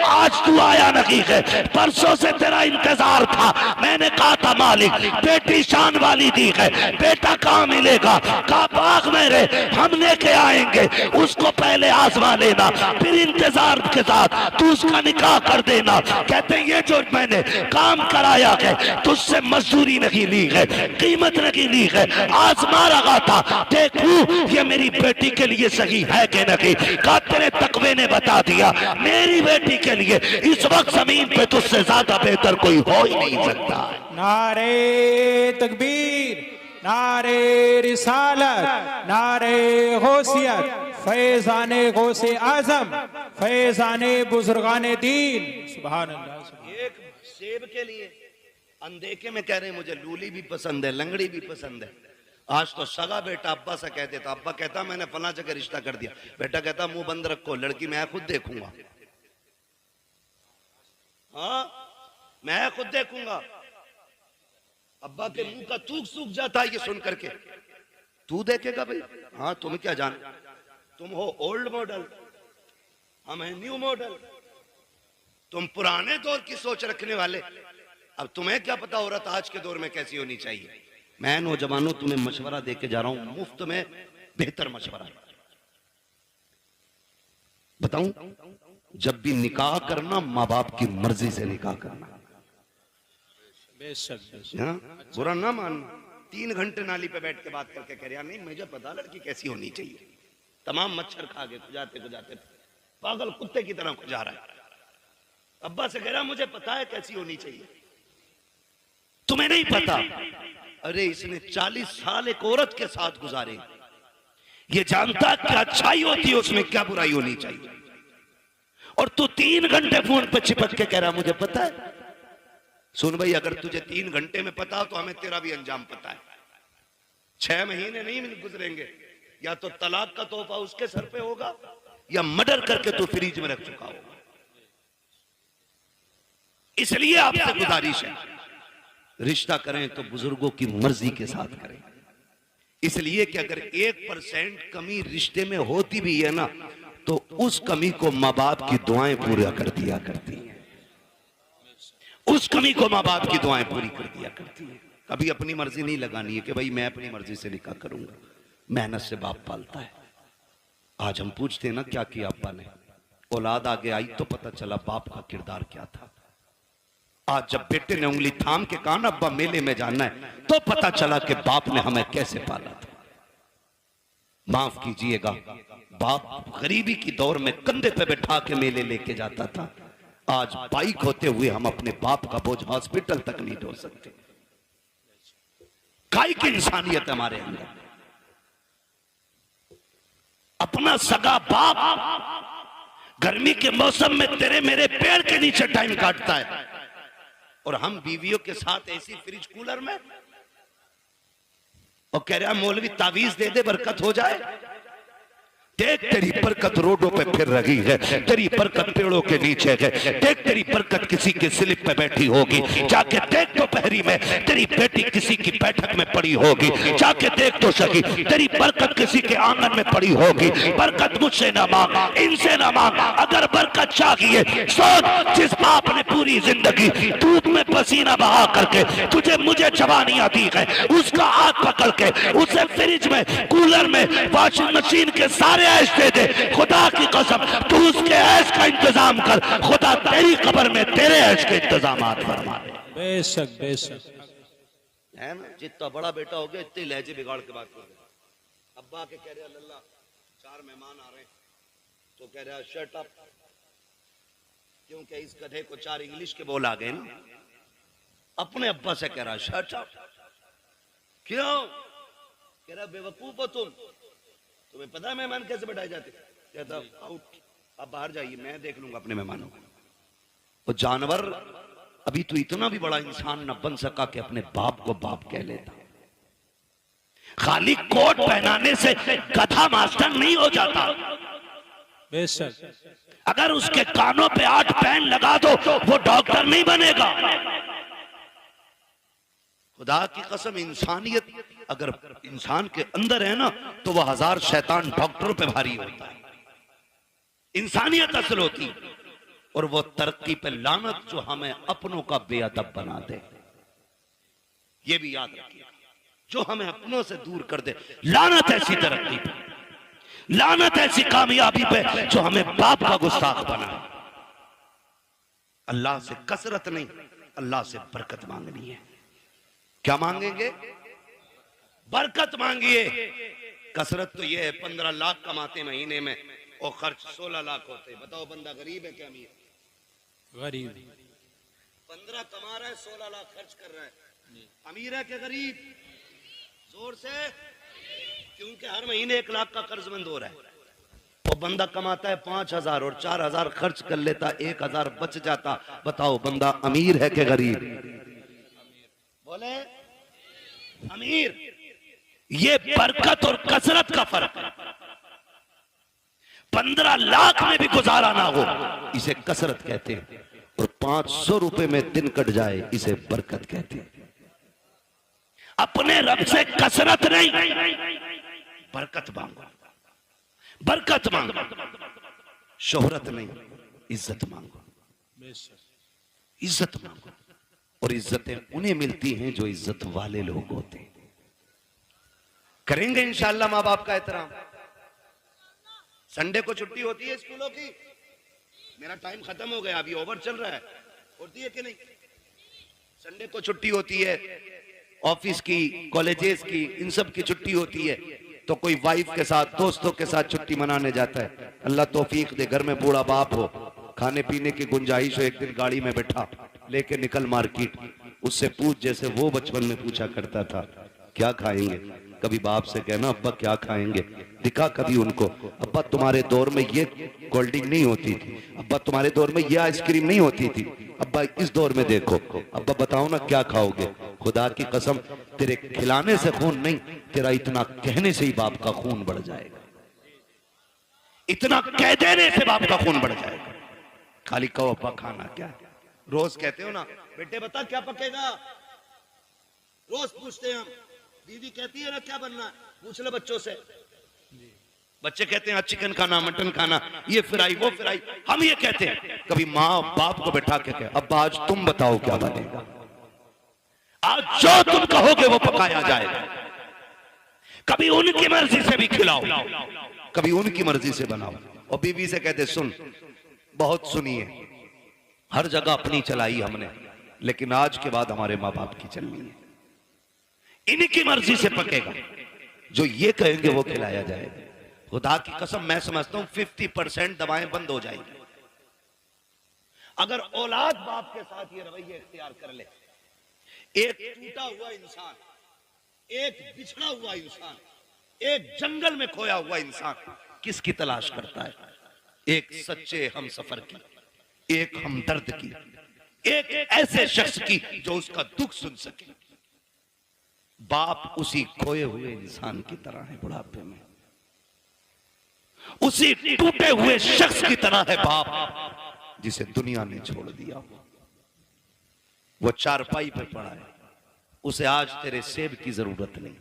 आज तू आया नहीं है, परसों से तेरा इंतजार था। मैंने कहा था मालिक बेटी शान वाली दी है, बेटा कहाँ मिलेगा? कहा बाग में रहे, हम लेके आएंगे, उसको पहले आजमा लेना, फिर इंतजार के साथ तू उसका निकाह कर देना। कहते ये जो मैंने काम कराया है तुझसे मजदूरी नहीं ली है, कीमत नहीं ली है, आजमा रहा था देखूं ये मेरी बेटी के लिए सही है कि नहीं। कहा तेरे तकवे ने बता दिया मेरी बेटी के लिए इस वक्त जमीन पे तुझसे ज्यादा बेहतर कोई हो ही नहीं सकता। नारे तकबीर, नारे रिसालत, नारे गौसियत, फैज़ाने गौसे आजम, फैज़ाने बुजुर्गाने दीन। सुभान अल्लाह। एक सेब के लिए अनदेखे में कह रहे हैं मुझे लूली भी पसंद है, लंगड़ी भी पसंद है। आज तो सगा बेटा अब्बा से कह देता, अब्बा कहता मैंने फला जगह रिश्ता कर दिया, बेटा कहता मुंह बंद रखो, लड़की मैं खुद देखूंगा। हाँ मैं खुद देखूंगा। अब्बा के मुंह का थूक सूख जाता है ये सुन करके। तू देखेगा भाई? हाँ तुम्हें क्या जान, तुम हो ओल्ड मॉडल, हम हैं न्यू मॉडल, तुम पुराने दौर की सोच रखने वाले। अब तुम्हें क्या पता औरत आज के दौर में कैसी होनी चाहिए। मैं नौजवानों तुम्हें मशवरा देके जा रहा हूं, मुफ्त में बेहतर मशवरा। बताऊं, जब भी निकाह करना माँ बाप की मर्जी से निकाह करना, बुरा ना मानना। 3 घंटे नाली पे बैठ के बात करके कह रहा नहीं मुझे पता लड़की कैसी होनी चाहिए, तमाम मच्छर खा के खुजाते पागल कुत्ते की तरह खुजा रहा है। अब्बा से कह रहा मुझे पता है कैसी होनी चाहिए, तुम्हें नहीं पता। अरे इसने 40 साल एक औरत के साथ गुजारे, ये जानता क्या अच्छाई होती है उसमें, क्या बुराई होनी चाहिए, और तू 3 घंटे फोन पे चिपक के कह रहा मुझे पता है। सुन भाई, अगर तुझे 3 घंटे में पता हो तो हमें तेरा भी अंजाम पता है। 6 महीने नहीं गुजरेंगे, या तो तलाक का तोहफा उसके सर पे होगा या मर्डर करके तू फ्रिज में रख चुका होगा। इसलिए आपसे गुजारिश है, रिश्ता करें तो बुजुर्गों की मर्जी के साथ करें। इसलिए कि अगर 1% कमी रिश्ते में होती भी है ना, तो उस कमी को माँ बाप की दुआएं पूरा कर दिया करती है, उस कमी को माँ बाप की दुआएं पूरी कर दिया करती है। कभी अपनी मर्जी नहीं लगानी है कि भाई मैं अपनी मर्जी से निकाह करूंगा, मेहनत से बाप पालता है। आज हम पूछते हैं ना क्या किया अब्बा ने, औलाद आगे आई तो पता चला बाप का किरदार क्या था। आज जब बेटे ने उंगली थाम के कहा ना अब्बा मेले में जाना है, तो पता चला कि बाप ने हमें कैसे पाला था। माफ कीजिएगा, बाप गरीबी की दौर में कंधे पे बैठा के मेले लेके जाता था। आज बाइक होते हुए हम अपने बाप का बोझ हॉस्पिटल तक नहीं ढो सकते। काय की इंसानियत हमारे अंदर। अपना सगा बाप गर्मी के मौसम में तेरे मेरे पेड़ के नीचे टाइम काटता है, और हम बीवियों के साथ ऐसी फ्रिज कूलर में, और कह रहा मौलवी तावीज दे दे बरकत हो जाए। देख तेरी बरकत रोडों पे फिर रही है, तेरी बरकत पेड़ों के नीचे है। देख तेरी बरकत किसी के स्लिप पे बैठी होगी, जाके देख दोपहरी में तेरी बेटी किसी की बैठक में पड़ी होगी, जाके देख तो सही तेरी बरकत किसी के आंगन में पड़ी होगी। बरकत मुझसे ना मांग, इनसे ना मांग, अगर बरकत चाहिए सोच जिस बाप ने पूरी जिंदगी धूप में पसीना बहा करके तुझे मुझे जवानियां दी है, उसका हाथ पकड़ के उसे फ्रिज में कूलर में वॉशिंग मशीन के सारे ऐश दे दे। खुदा की कसम तू उसके ऐश का इंतजाम कर, खुदा तेरी कब्र में तेरे ऐश के इंतजाम फरमा दे। बेशक बेशक है ना, जितना बड़ा बेटा हो गया इतने लहजे बिगाड़ के बात कर रहे। अब्बा के कह रहे अल्लाह 4 मेहमान आ रहे हैं, तो कह रहा शट अप, क्योंकि इस गधे को 4 इंग्लिश के बोल आ गए ना। अपने अब्बा से कह रहा शट अप, क्यों? कह रहा बेवकूफ हो तुम, तुम्हें पता है मेहमान कैसे बैठाए जाते? कहता आउट, आप बाहर जाइए, मैं देख लूंगा अपने मेहमानों को। वो जानवर अभी तो इतना भी बड़ा इंसान न बन सका कि अपने बाप को बाप कह लेता। खाली कोट पहनाने से गधा मास्टर नहीं हो जाता। बेशक अगर उसके कानों पे 8 पेन लगा दो वो डॉक्टर नहीं बनेगा। खुदा की कसम, इंसानियत अगर इंसान के अंदर है ना, तो वह 1000 शैतान डॉक्टरों पे भारी होता है। इंसानियत असल होती, और वो तरक्की पे लानत जो हमें अपनों का बेअदब बना दे। ये भी याद रखिए, जो हमें अपनों से दूर कर दे, लानत ऐसी तरक्की पे, लानत ऐसी कामयाबी पे जो हमें बाप का गुस्ताख बना। अल्लाह से कसरत नहीं, अल्लाह से बरकत मांगनी है। क्या मांगेंगे? बरकत मांगिए। कसरत तो ये है 15 लाख कमाते महीने में और खर्च 16 लाख होते। बताओ बंदा गरीब है क्या अमीर? गरीब। 15 कमा रहा है, 16 लाख खर्च कर रहा है, अमीर है क्या गरीब? जोर से, क्योंकि हर महीने 1 लाख का कर्जमंद हो रहा है। वो बंदा कमाता है 5000 और 4000 खर्च कर लेता, 1000 बच जाता। बताओ बंदा अमीर है क्या गरीब? बोले अमीर। ये बरकत और कसरत का फर्क है। 15 लाख में भी गुजारा ना हो इसे कसरत कहते हैं, और 500 रुपए में दिन कट जाए इसे बरकत कहते हैं। अपने रब से कसरत नहीं, बरकत मांगो, बरकत मांगो। शोहरत नहीं, इज्जत मांगो, इज्जत मांगो। और इज्जतें उन्हें मिलती हैं जो इज्जत वाले लोग होते हैं। करेंगे इंशाअल्लाह माँ बाप का एहतराम। संडे को छुट्टी होती है स्कूलों की। मेरा टाइम खत्म हो गया, अभी ओवर चल रहा है, होती है कि नहीं? संडे को छुट्टी होती है, ऑफिस की, कॉलेजेस की, इन सब की छुट्टी होती है तो कोई वाइफ के साथ, दोस्तों के साथ छुट्टी मनाने जाता है। अल्लाह तौफीक दे, घर में बूढ़ा बाप हो, खाने पीने की गुंजाइश हो, एक दिन गाड़ी में बैठा, लेके निकल मार्केट, उससे पूछ जैसे वो बचपन में पूछा करता था क्या खाएंगे। कभी बाप से कहना अब्बा क्या खाएंगे, दिखा कभी उनको, अब्बा तुम्हारे दौर में ये कोल्ड ड्रिंक नहीं होती थी, अब्बा तुम्हारे दौर में ये आइसक्रीम नहीं होती थी, अब्बा इस दौर में देखो, अब्बा बताओ ना क्या खाओगे। खुदा की कसम तेरे खिलाने से खून नहीं, तेरा इतना कहने से ही बाप का खून बढ़ जाएगा, इतना कह देने से बाप का खून बढ़ जाएगा। खाली कहो अब्बा खाना क्या। रोज कहते हो ना बेटे बता क्या पकेगा, रोज पूछते हैं हम, दीदी कहती है ना क्या बनना है, पूछ ले बच्चों से। बच्चे कहते हैं चिकन खाना, मटन खाना, ये फ्राई वो फ्राई। हम ये कहते हैं, कभी माँ बाप को बैठा के कहे अब्बा आज तुम बताओ क्या बनेगा, आज जो तुम कहोगे वो पकाया जाएगा। कभी उनकी मर्जी से भी खिलाओ, कभी उनकी मर्जी से बनाओ। और बीवी से कहते सुन, बहुत सुनी है, हर जगह अपनी चलाई हमने, लेकिन आज के बाद हमारे माँ बाप की चलनी है, इनकी मर्जी से पकेगा, जो ये कहेंगे वो खिलाया जाएगा। खुदा की कसम मैं समझता हूं 50% दवाएं बंद हो जाएंगी अगर औलाद बाप के साथ ये रवैया इख्तियार कर ले। एक टूटा हुआ इंसान, एक बिछड़ा हुआ इंसान, एक जंगल में खोया हुआ इंसान किसकी तलाश करता है? एक सच्चे हम सफर की, एक हमदर्द की, एक ऐसे शख्स की जो उसका दुख सुन सके। बाप उसी खोए हुए इंसान की तरह है बुढ़ापे में, उसी टूटे हुए शख्स की तरह है बाप जिसे दुनिया ने छोड़ दिया। वो चारपाई पे पड़ा है, उसे आज तेरे सेब की जरूरत नहीं,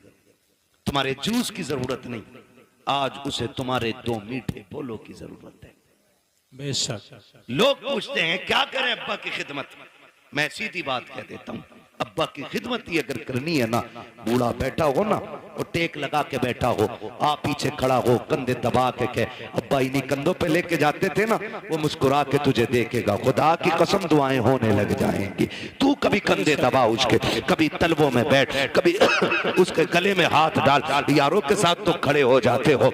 तुम्हारे जूस की जरूरत नहीं, आज उसे तुम्हारे दो मीठे बोलों की जरूरत है। बेशक लोग पूछते हैं क्या करें अब्बा की खिदमत, मैं सीधी बात कह देता हूं, अब्बा की खिदमत ही अगर करनी है ना, बूढ़ा बैठा हो ना और टेक लगा के बैठा हो, आप पीछे खड़ा हो, कंधे दबा के कहे अब्बा इन्हीं कंधों पे लेके जाते थे ना, वो मुस्कुरा के तुझे देखेगा। खुदा की कसम दुआएं होने लग जाएंगी। तू कभी कंधे दबा उसके, कभी तलवों में बैठ, कभी उसके गले में हाथ डाल, यारों के साथ तो खड़े हो जाते हो,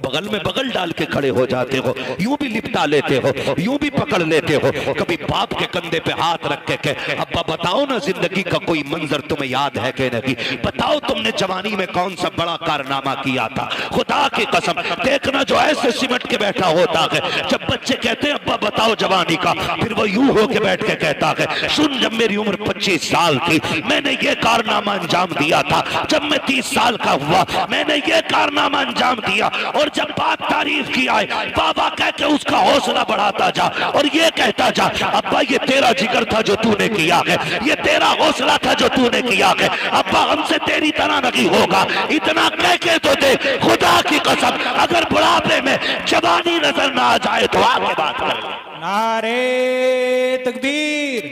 बगल में बगल डाल के खड़े हो जाते हो, यूं भी लिपटा लेते हो, यूं भी पकड़ लेते हो, कभी बाप के कंधे पे हाथ रख के कहे अब्बा बताओ ना जिंदगी का कोई मंजर तुम्हें याद है कि नहीं, बताओ तुमने जवानी में कौन सा बड़ा कारनामा किया था। खुदा की कसम देखना जो ऐसे सिमट के बैठा होता है, जब बच्चे कहते हैं अब्बा बताओ जवानी का, फिर वो यूं होके बैठ के कहता है सुन जब मेरी उम्र 25 साल थी मैंने ये कारनामा अंजाम दिया था, जब मैं 30 साल का हुआ मैंने ये कारनामा अंजाम दिया। और जब बाप तारीफ किया है बाबा कह के उसका हौसला बढ़ाता जा और ये कहता जा अब्बा ये तेरा जिगर था जो तूने किया है, ये तेरा हौसला था जो तूने किया है, अब्बा हमसे तेरी तरह नहीं होगा, इतना कह के तो दे। खुदा की कसम अगर बुढ़ापे में जवानी नजर ना आ जाए तो आगे बात कर। नारे तकबीर,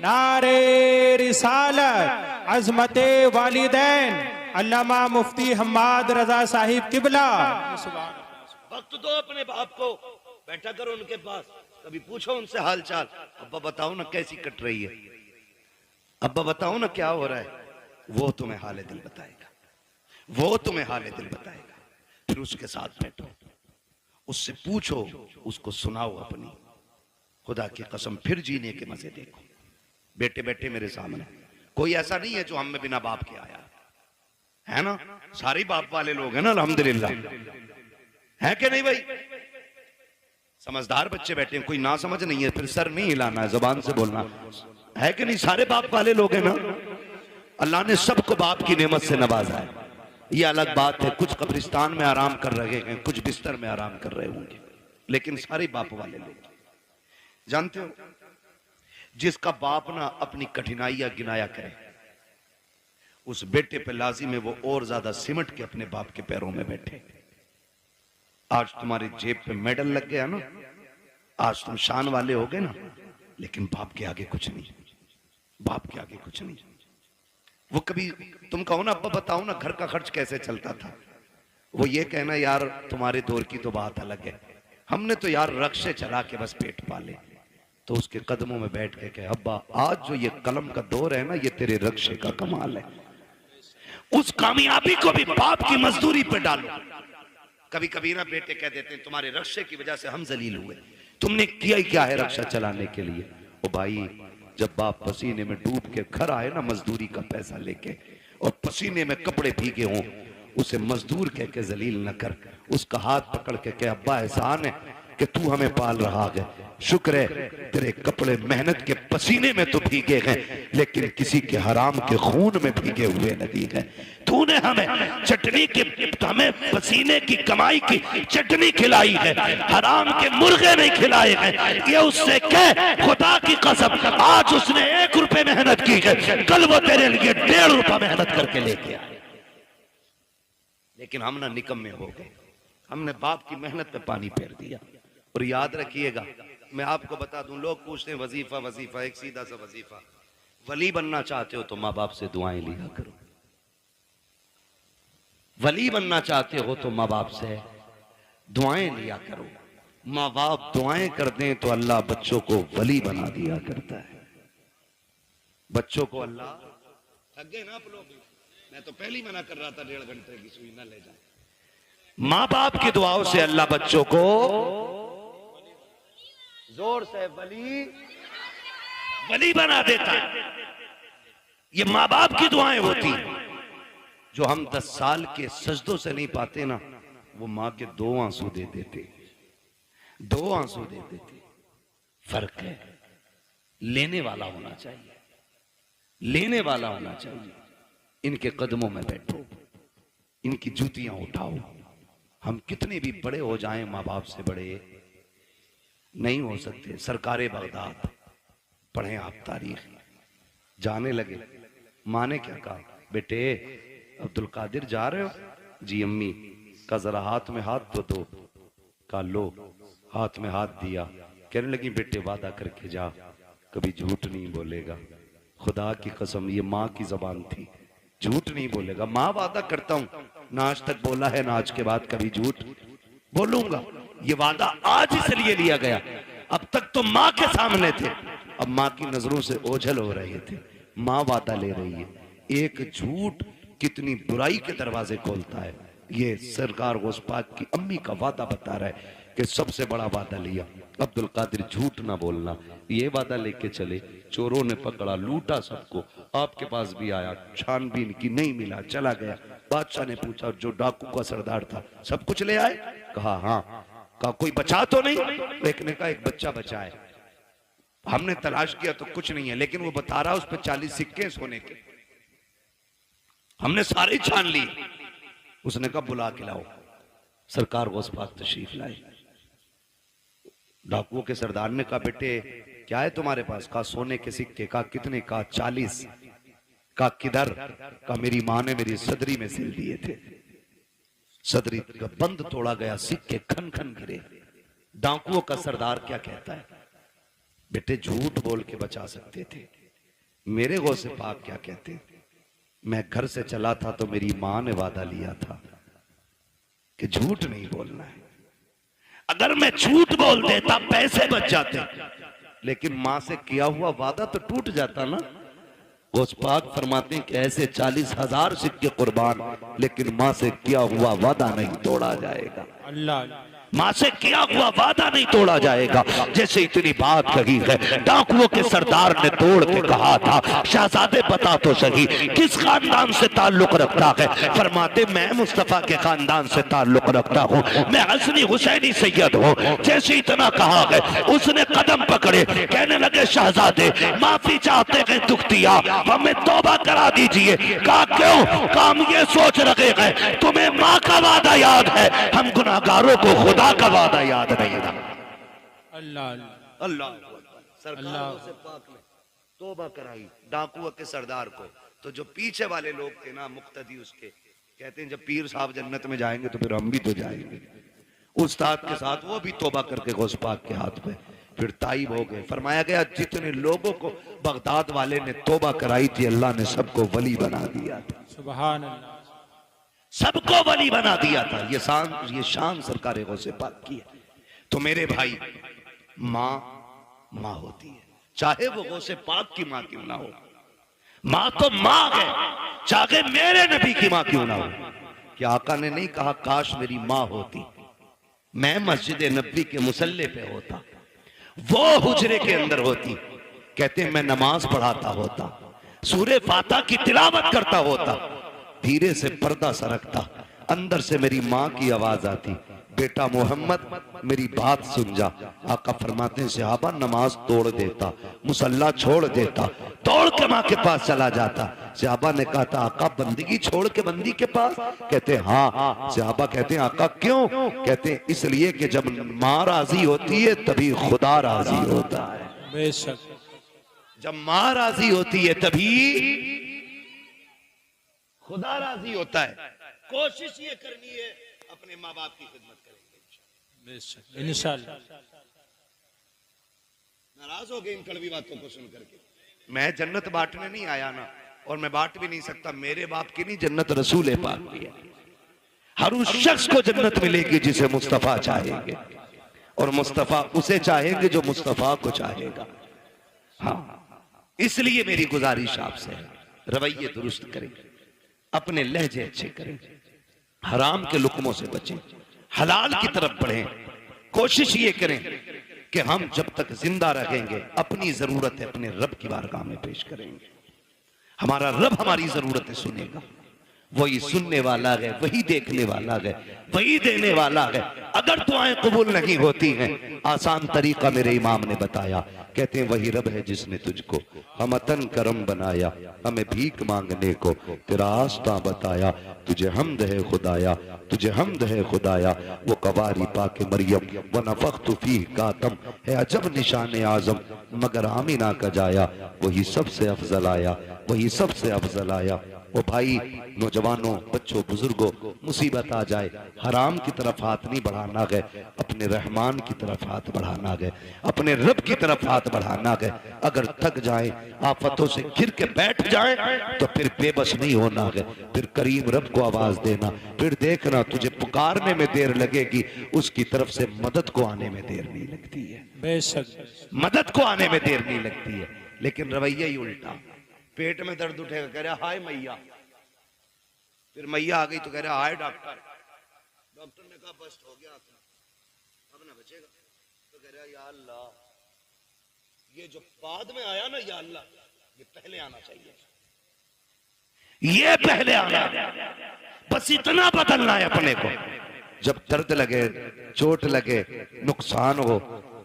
नारे रिसालत, अजमते वालिदैन, अल्लामा मुफ्ती हम्माद रजा साहिब किबला। वक्त दो अपने बाप को, बैठा करो उनके पास, कभी पूछो उनसे हाल चाल, अब्बा बताओ ना कैसी कट रही है, अब्बा बताओ ना क्या हो रहा है, वो तुम्हें हाले दिल बताएगा, वो तुम्हें हाले दिल बताएगा। फिर उसके साथ बैठो, उससे पूछो, उसको सुनाओ अपनी। खुदा की कसम फिर जीने के मजे देखो। बेटे बैठे मेरे सामने, कोई ऐसा नहीं है जो हम में बिना बाप के आया है ना, सारे बाप वाले लोग हैं ना अल्हम्दुलिल्लाह, है कि नहीं भाई? समझदार बच्चे बैठे हैं, कोई ना समझ नहीं है, फिर सर नहीं हिलाना है, जुबान से बोलना है कि नहीं? सारे बाप वाले लोग हैं ना, अल्लाह ने सबको बाप की नेमत से नवाजा है। ये अलग बात है, कुछ कब्रिस्तान में आराम कर रहे हैं, कुछ बिस्तर में आराम कर रहे होंगे, लेकिन सारे बाप वाले लोग। जानते हो जिसका बाप ना अपनी कठिनाइयां गिनाया करे, उस बेटे पे लाजिम है वो और ज्यादा सिमट के अपने बाप के पैरों में बैठे। आज तुम्हारी जेब पे मेडल लग गया ना, आज तुम शान वाले हो गए ना, लेकिन बाप के आगे कुछ नहीं, बाप के आगे कुछ नहीं। वो कभी तुम कहो ना अब्बा बताओ ना घर का खर्च कैसे चलता था, वो ये कहना यार तुम्हारे दौर की तो बात अलग है, हमने तो यार रक्शे चला के बस पेट पाले, तो उसके कदमों में बैठ के कहे, अब्बा आज जो ये कलम का दौर है ना, ये तेरे रक्शे का कमाल है। उस कामयाबी को भी बाप की मजदूरी पे डालो। कभी कभी ना बेटे कह देते हैं तुम्हारे रक्शे की वजह से हम जलील हुए, तुमने किया ही क्या है रक्षा चलाने के लिए। ओ भाई, जब बाप पसीने में डूब के घर आए ना मजदूरी का पैसा लेके, और पसीने में कपड़े भीगे हों, उसे मजदूर कह के जलील न कर, उसका हाथ पकड़ के कह, अब्बा एहसान है कि तू हमें पाल रहा है, शुक्र है तेरे कपड़े मेहनत के पसीने में तो भीगे हैं, लेकिन किसी के हराम के खून में भीगे हुए नहीं है। तूने हमें चटनी के, हमें पसीने की कमाई की चटनी खिलाई है, हराम के मुर्गे नहीं खिलाए हैं। ये उससे कह, खुदा की कसम, आज उसने 1 रुपए मेहनत की है, कल वो तेरे लिए 1.5 रुपया मेहनत करके लेके आए। लेकिन हम ना निकम्मे हो गए, हमने बाप की मेहनत पे पानी फेर दिया। और याद रखिएगा, मैं आपको बता दूं, लोग पूछते हैं वजीफा वजीफा, एक सीधा सा वजीफा, वली बनना चाहते हो तो माँ बाप से दुआएं लिया करो। वली बनना चाहते हो तो माँ बाप से दुआएं लिया करो। माँ बाप दुआएं कर दें तो अल्लाह बच्चों को वली बना दिया करता है। बच्चों को अल्लाह, थक गए ना आप लोग, मैं तो पहले ही मना कर रहा था 1.5 घंटे की सुई ना ले जाए। माँ बाप की दुआओं से अल्लाह बच्चों को, जोर से, वली बना देता है। ये माँ बाप की दुआएं होती, जो हम 10 साल के सजदों से नहीं पाते ना, वो माँ के 2 आंसू दे देते, 2 आंसू दे देते। फर्क है, लेने वाला होना चाहिए, लेने वाला होना चाहिए। इनके कदमों में बैठो, इनकी जूतियां उठाओ। हम कितने भी बड़े हो जाएं, माँ बाप से बड़े नहीं हो सकते। सरकारे बगदाद पढ़े आप तारीख, जाने लगे, माँ ने क्या कहा, बेटे अब्दुल कादिर जा रहे हो? जी अम्मी। का जरा हाथ में हाथ तो दो। का लो, हाथ में हाथ दिया। कहने लगी, बेटे वादा करके जा, कभी झूठ नहीं बोलेगा। खुदा की कसम, ये माँ की जबान थी, झूठ नहीं बोलेगा। माँ वादा करता हूं, ना आज तक बोला है, ना आज के बाद कभी झूठ बोलूंगा। ये वादा आज इसलिए लिया गया, अब तक तो माँ के सामने थे, अब माँ की नजरों से ओझल हो रहे थे। माँ वादा ले रही है। एक झूठ कितनी बुराई के दरवाजे खोलता है। ये सरकार गौस पाक की अम्मी का वादा बता रहा है कि सबसे बड़ा वादा लिया, अब्दुल कादिर झूठ ना बोलना। ये वादा लेके चले, चोरों ने पकड़ा, लूटा सबको। आपके पास भी आया, छानबीन की, नहीं मिला, चला गया। बादशाह ने पूछा, जो डाकू का सरदार था, सब कुछ ले आए? कहा हाँ। कहा कोई बचा तो नहीं? एक ने कहा एक बच्चा बचा है, हमने तलाश किया तो कुछ नहीं है, लेकिन वो बता रहा उस पर 40 सिक्के सोने के, हमने सारे छान ली। उसने कहा बुला के लाओ। सरकार गौस पाक तशरीफ लाए। डाकुओं के सरदार ने कहा, बेटे क्या है तुम्हारे पास? कहा सोने के सिक्के। कहा कितने? कहा 40। कहा किधर? कहा मेरी माँ ने मेरी सदरी में सिल दिए थे। सदरी का बंद तोड़ा गया, सिक्के खन खन गिरे। डाकुओं का सरदार क्या कहता है? बेटे झूठ बोल के बचा सकते थे। मेरे गौसे पाक क्या कहते? मैं घर से चला था तो मेरी माँ ने वादा लिया था कि झूठ नहीं बोलना है। अगर मैं झूठ बोल देता पैसे बच जाते, लेकिन माँ से किया हुआ वादा तो टूट जाता ना। गौस पाक फरमाते हैं कि ऐसे 40,000 सिक्के कुर्बान, लेकिन माँ से किया हुआ वादा नहीं तोड़ा जाएगा। अल्लाह, माँ से किया हुआ वादा नहीं तोड़ा जाएगा। जैसे इतनी बात कही है, डाकुओं के सरदार ने तोड़ के कहा था, शहजादे बता तो सही किस खानदान से ताल्लुक रखता है? फरमाते मैं मुस्तफा के खानदान से ताल्लुक रखता हूँ, मैं हसनी हुसैनी सैयद हूँ। जैसे इतना कहा है, उसने कदम पकड़े, कहने लगे शहजादे माफी चाहते हैं, दुख दिया, हमें तौबा करा दीजिए। कहा क्यों? कहा हम ये सोच रहे हैं तुम्हें माँ का वादा याद है, हम गुनाहगारों को खुदा का वादा याद नहीं था। अल्लाह अल्लाह सरकार से पाक ने तौबा कराई डाकुओं के सरदार को। तो जो पीछे वाले लोग थे ना, मुक्तदी उसके, कहते हैं जब पीर साहब जन्नत में जाएंगे तो फिर हम भी तो जाएंगे। उस्ताद के साथ वो भी तौबा करके गौस पाक के हाथ पे फिर ताइब हो गए। फरमाया गया जितने लोगों को बगदाद वाले ने तौबा कराई थी, अल्लाह ने सबको वली बना दिया था। सुभान अल्लाह, सबको वली बना दिया था। ये शान सरकार गौसे पाक की है। तो मेरे भाई, माँ माँ होती है, चाहे वो गौसे पाक की माँ क्यों ना हो। माँ तो माँ है, चाहे मेरे नबी की माँ क्यों ना हो। कि आका ने नहीं कहा काश मेरी माँ होती, मैं मस्जिद नबी के मुसल्ले पे होता, वो हुजरे के अंदर होती, कहते मैं नमाज पढ़ाता होता, सूरे फाता की तिलावत करता होता, धीरे से पर्दा सरकता, अंदर से मेरी माँ की आवाज आती, बेटा मोहम्मद मेरी बात सुन जा। आका फरमाते हैं सहाबा नमाज तोड़ देता, मुसल्ला छोड़ देता, दौड़ के माँ के पास चला जाता। सहाबा ने कहा था आका बंदगी छोड़ के बंदी के पास? कहते हाँ। सहाबा कहते हैं आका क्यों? कहते हैं इसलिए कि जब माँ राजी होती है तभी खुदा राजी होता है। बेशक जब माँ राजी होती है तभी खुदा राजी होता है। कोशिश ये करनी है अपने माँ बाप की खिदमत करेंगे बेशक इंशाअल्लाह। नाराज हो गए इन कड़वी बातों को सुन करके। मैं जन्नत बांटने नहीं आया ना, और मैं बांट भी नहीं सकता। मेरे बाप की नहीं जन्नत रसूल पाक की है। हर उस शख्स को जन्नत मिलेगी जिसे मुस्तफा चाहेंगे, और मुस्तफा उसे चाहेंगे जो मुस्तफा को चाहेगा। हाँ, इसलिए मेरी गुजारिश आपसे है रवैये दुरुस्त करें, अपने लहजे अच्छे करें, हराम के लुकमों से बचें, हलाल की तरफ बढ़ें। कोशिश ये करें कि हम जब तक जिंदा रहेंगे अपनी जरूरतें अपने रब की बारगाह में पेश करेंगे। हमारा रब हमारी जरूरतें सुनेगा, वही सुनने वाला है, वही देखने वाला है, वही देने वाला है। अगर दुआएं कबूल नहीं होती हैं, आसान तरीका मेरे इमाम ने बताया। कहते हैं वही रब है जिसने तुझको हमतन करम बनाया, हमें भीख मांगने को तेरा आस्था बताया। तुझे हमद है खुदाया, तुझे हमद है खुदाया, वो कवारी पाके मरियम व नफख्तु फीह कातम है अजब निशान आजम, मगर आमिना का जाया वही सबसे अफजल आया, वही सबसे अफजल आया। वो भाई नौजवानों, बच्चों, बुजुर्गों, मुसीबत आ जाए हराम की तरफ हाथ नहीं बढ़ाना है, अपने रहमान की तरफ हाथ बढ़ाना है, अपने रब की तरफ हाथ बढ़ाना है। अगर थक जाए, आफतों से घिर के बैठ जाए तो फिर बेबस नहीं होना है, फिर करीम रब को आवाज देना। फिर देखना तुझे पुकारने में देर लगेगी, उसकी तरफ से मदद को आने में देर नहीं लगती है। बेशक मदद को आने में देर नहीं लगती है। लेकिन रवैया ही उल्टा, पेट में दर्द उठेगा कह रहा हाय मैया, फिर मैया आ गई तो कह रहा हाय डॉक्टर। डॉक्टर ने कहा बस हो गया अब ना बचेगा, तो कह रहा या अल्लाह ये जो बाद में आया ना, या अल्लाह ये पहले आना चाहिए, ये पहले आना। बस इतना बदलना है अपने को। जब दर्द लगे, चोट लगे, नुकसान हो,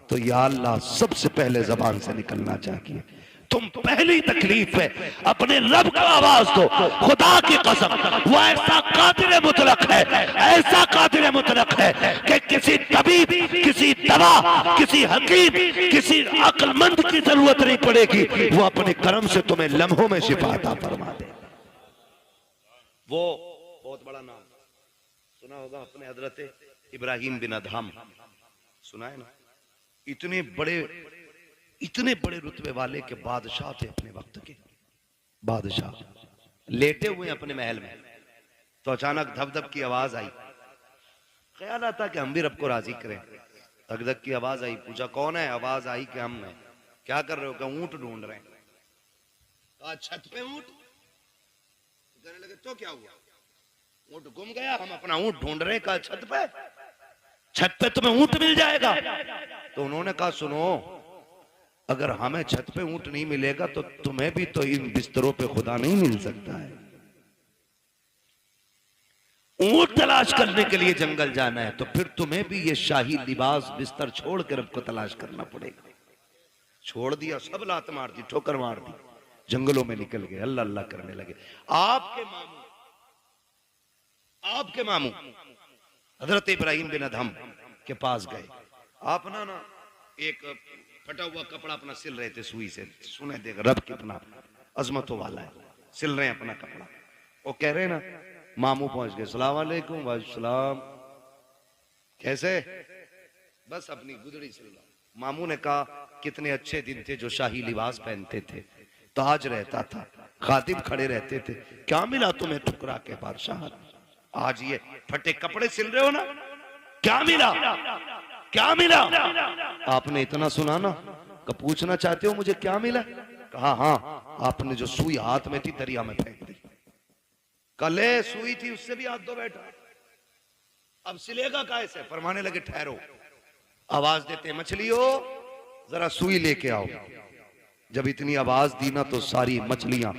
तो या अल्लाह सबसे पहले जबान से निकलना चाहिए। तुम पहली तकलीफ है अपने रब को आवाज दो। खुदा की कसम वो ऐसा कादिर मुतलक है, ऐसा कादिर मुतलक है कि किसी तबीब, किसी दवा, किसी हकीम, किसी अक्लमंद की जरूरत नहीं पड़ेगी। वो अपने करम से तुम्हें लम्हों में शिफा अता फरमा दे। वो बहुत बड़ा नाम सुना होगा अपने हजरत इब्राहिम बिन अदहम, सुना है ना? इतने बड़े रुतबे वाले के बादशाह थे अपने वक्त के बादशाह। लेटे हुए अपने महल में तो अचानक धप धप की आवाज आई। ख्याल आता कि हम भी रब को राजी करें। धक धक की आवाज आई, पूछा कौन है? आवाज आई कि हम हैं। क्या कर रहे हो? क्या ऊंट ढूंढ रहे हैं। कहा छत पे ऊंट। कहने लगे तो क्या हुआ? ऊंट गुम गया, हम अपना ऊंट ढूंढ रहे हैं। कहा छत पे तुम्हें ऊंट मिल जाएगा। तो उन्होंने कहा सुनो, अगर हमें छत पे ऊंट नहीं मिलेगा तो तुम्हें भी तो इन बिस्तरों पे खुदा नहीं मिल सकता है। ऊंट तलाश करने के लिए जंगल जाना है तो फिर तुम्हें भी ये शाही लिबास बिस्तर छोड़ कर रब को तलाश करना पड़ेगा। छोड़ दिया, सब लात मार दी, ठोकर मार दी, जंगलों में निकल गए, अल्लाह अल्लाह करने लगे। आपके मामू हजरत इब्राहिम बिन अदहम के पास गए। आप ना एक फटा हुआ कपड़ा अपना सिल रहे थे सुई से। सुने देख रब कितना अजमतों वाला है, सिल रहे हैं अपना कपड़ा। वो कह रहे ना, मामू पहुंच गए, सलाम वालेकुम। वालेकुम, कैसे? बस अपनी गुदड़ी सिल रहा। मामू ने कहा कितने अच्छे दिन थे जो शाही लिबास पहनते थे, ताज रहता था, खातिब खड़े रहते थे, क्या मिला तुम्हें ठुकरा के बादशाह? आज ये फटे कपड़े सिल रहे हो ना, क्या मिला? क्या मिला? आपने इतना सुना ना, कहा पूछना चाहते हो मुझे क्या मिला? कहा हाँ, आपने जो सुई हाथ में थी दरिया में फेंक दी। कले सुई थी उससे भी हाथ धो बैठा, अब सिलेगा कैसे? फरमाने लगे ठहरो, आवाज देते मछलियों जरा सुई लेके आओ। जब इतनी आवाज दी ना तो सारी मछलियां,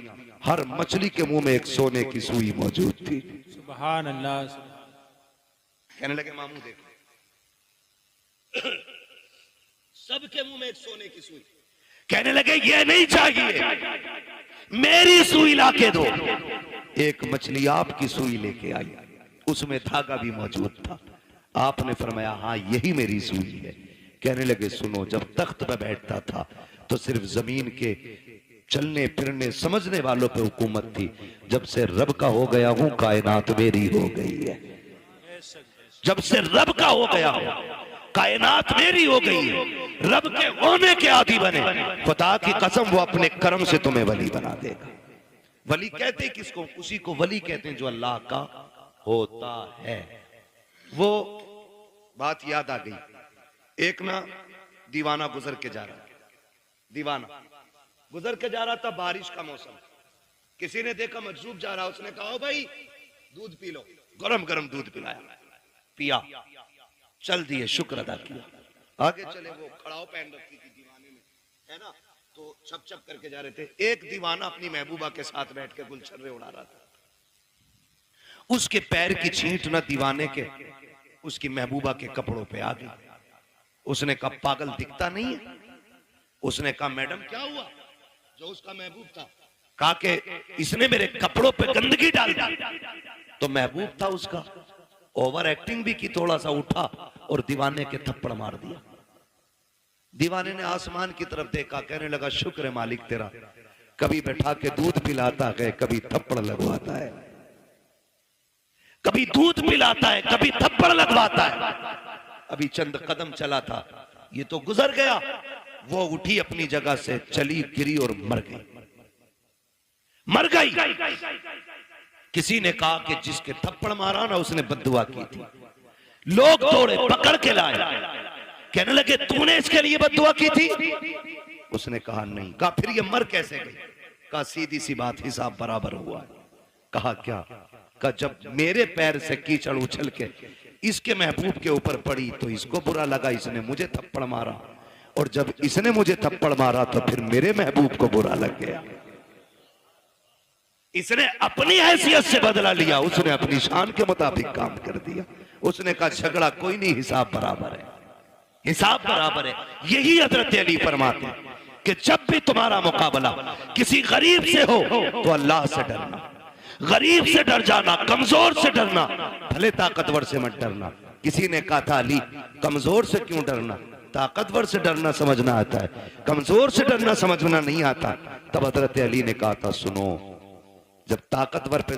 हर मछली के मुंह में एक सोने की सुई मौजूद थी। सुभान अल्लाह। कहने लगे मामू देखो, सबके मुंह में एक सोने की सुई। कहने लगे ये नहीं चाहिए, मेरी सुई लाके दो। एक मछली आपकी सुई लेके आई, उसमें धागा भी मौजूद था। आपने फरमाया हाँ यही मेरी सुई है। कहने लगे सुनो, जब तख्त पे बैठता था तो सिर्फ जमीन के चलने फिरने समझने वालों पे हुकूमत थी। जब से रब का हो गया हूं कायनात मेरी हो गई है। जब से रब का हो गया हूं कायनात मेरी हो गई है। रब के होने के आदी बने, खुदा की कसम वो अपने कर्म से तुम्हें वली बना देगा। वली कहते किसको? उसी को वली कहते हैं जो अल्लाह का होता है। वो बात याद आ गई, एक ना दीवाना गुजर के जा रहा, दीवाना गुजर के जा रहा था, बारिश का मौसम। किसी ने देखा मजरूब जा रहा, उसने कहा भाई दूध पी लो। गरम गरम दूध पिलाया, पिया, चल दिए, शुक्र अदा किया, आगे चले। वो खड़ाव पहन रखी थी दीवाने में, है ना, तो छप छप करके जा रहे थे। एक दीवाना अपनी महबूबा के साथ बैठ के गुलछर्रे उड़ा रहा था। उसके पैर की छींट ना दीवाने के उसकी महबूबा के कपड़ों पे आ गई। उसने कहा पागल दिखता नहीं है? उसने कहा मैडम क्या हुआ? जो उसका महबूब था कहा कि इसने मेरे कपड़ों पे गंदगी डाल दी। तो महबूब था उसका, ओवर एक्टिंग भी की, थोड़ा सा उठा और दीवाने के थप्पड़ मार दिया। दीवाने ने आसमान की तरफ देखा, कहने लगा शुक्र है मालिक तेरा, कभी बैठा के दूध पिलाता है, कभी थप्पड़ लगवाता है, कभी दूध पिलाता है, कभी थप्पड़ लगवाता है। अभी चंद कदम चला था, ये तो गुजर गया। वो उठी अपनी जगह से, चली, गिरी और मर गई, मर गई। किसी ने कहा कि जिसके थप्पड़ मारा ना उसने बद्दुआ की थी। लोग दौड़े, पकड़ के लाए, कहने लगे तूने इसके लिए बद्दुआ की थी? उसने कहा नहीं। कहा फिर ये मर कैसे गई? कहा सीधी सी बात, हिसाब बराबर हुआ है। कहा क्या? कहा जब मेरे पैर से कीचड़ उछल के इसके महबूब के ऊपर पड़ी तो इसको बुरा लगा, इसने मुझे थप्पड़ मारा, और जब इसने मुझे थप्पड़ मारा तो फिर मेरे महबूब को बुरा लग गया। इसने अपनी हैसियत से बदला लिया, उसने अपनी शान के मुताबिक काम कर दिया। उसने कहा झगड़ा कोई नहीं, हिसाब बराबर है, हिसाब बराबर है। यही हजरत अली फरमाते हैं कि जब भी तुम्हारा मुकाबला किसी गरीब से हो तो अल्लाह से डरना, गरीब से डर जाना, कमजोर से डरना, भले ताकतवर से मत डरना। किसी ने कहा था अली कमजोर से क्यों डरना? ताकतवर से डरना समझना आता है, कमजोर से डरना समझना नहीं आता। तब हजरत अली ने कहा था सुनो, जब ताकतवर पे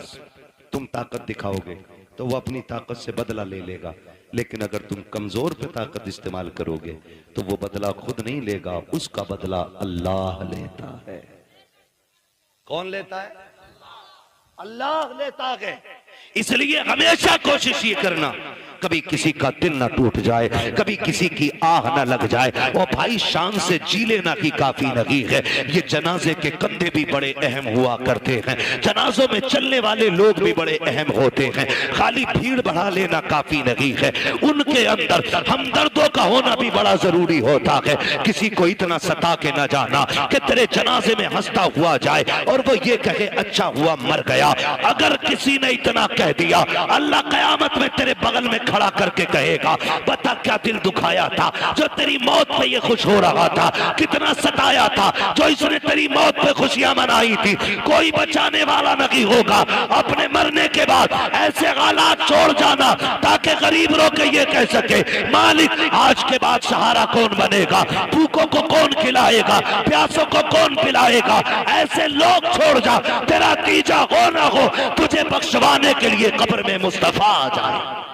तुम ताकत दिखाओगे तो वो अपनी ताकत से बदला ले लेगा, लेकिन अगर तुम कमजोर पे ताकत इस्तेमाल करोगे तो वो बदला खुद नहीं लेगा, उसका बदला अल्लाह लेता है। कौन लेता है? अल्लाह लेता है। इसलिए हमेशा कोशिश ये करना कभी किसी का दिल ना टूट जाए, कभी किसी की आह ना लग जाए। और भाई शान से जी लेना ही काफी नहीं है। ये जनाजे के कंधे भी बड़े अहम हुआ करते हैं, जनाजों में चलने वाले लोग भी बड़े अहम होते हैं। खाली भीड़ बढ़ा लेना काफी नहीं है, उनके अंदर हमदर्दों का होना भी बड़ा जरूरी होता है। किसी को इतना सता के न जाना कि तेरे जनाजे में हंसता हुआ जाए और वो ये कहे अच्छा हुआ मर गया। अगर किसी ने इतना कह दिया, अल्लाह कयामत में तेरे बगल में खड़ा करके कहेगा बता क्या दिल दुखाया था जो तेरी मौत पे ये खुश हो रहा था, कितना सताया था जो इसने तेरी मौत पे खुशियां मनाई थी। कोई बचाने वाला नहीं होगा। अपने मरने के बाद ऐसे हालात छोड़ जाना ताकि गरीब रो के ये कह सके मालिक आज के बाद सहारा कौन बनेगा, भूखों को कौन खिलाएगा, प्यासों को कौन पिलाएगा। ऐसे लोग छोड़ जा, तेरा तीजा हो ना हो तुझे बख्शवाने के लिए कब्र में मुस्तफा आ जाए।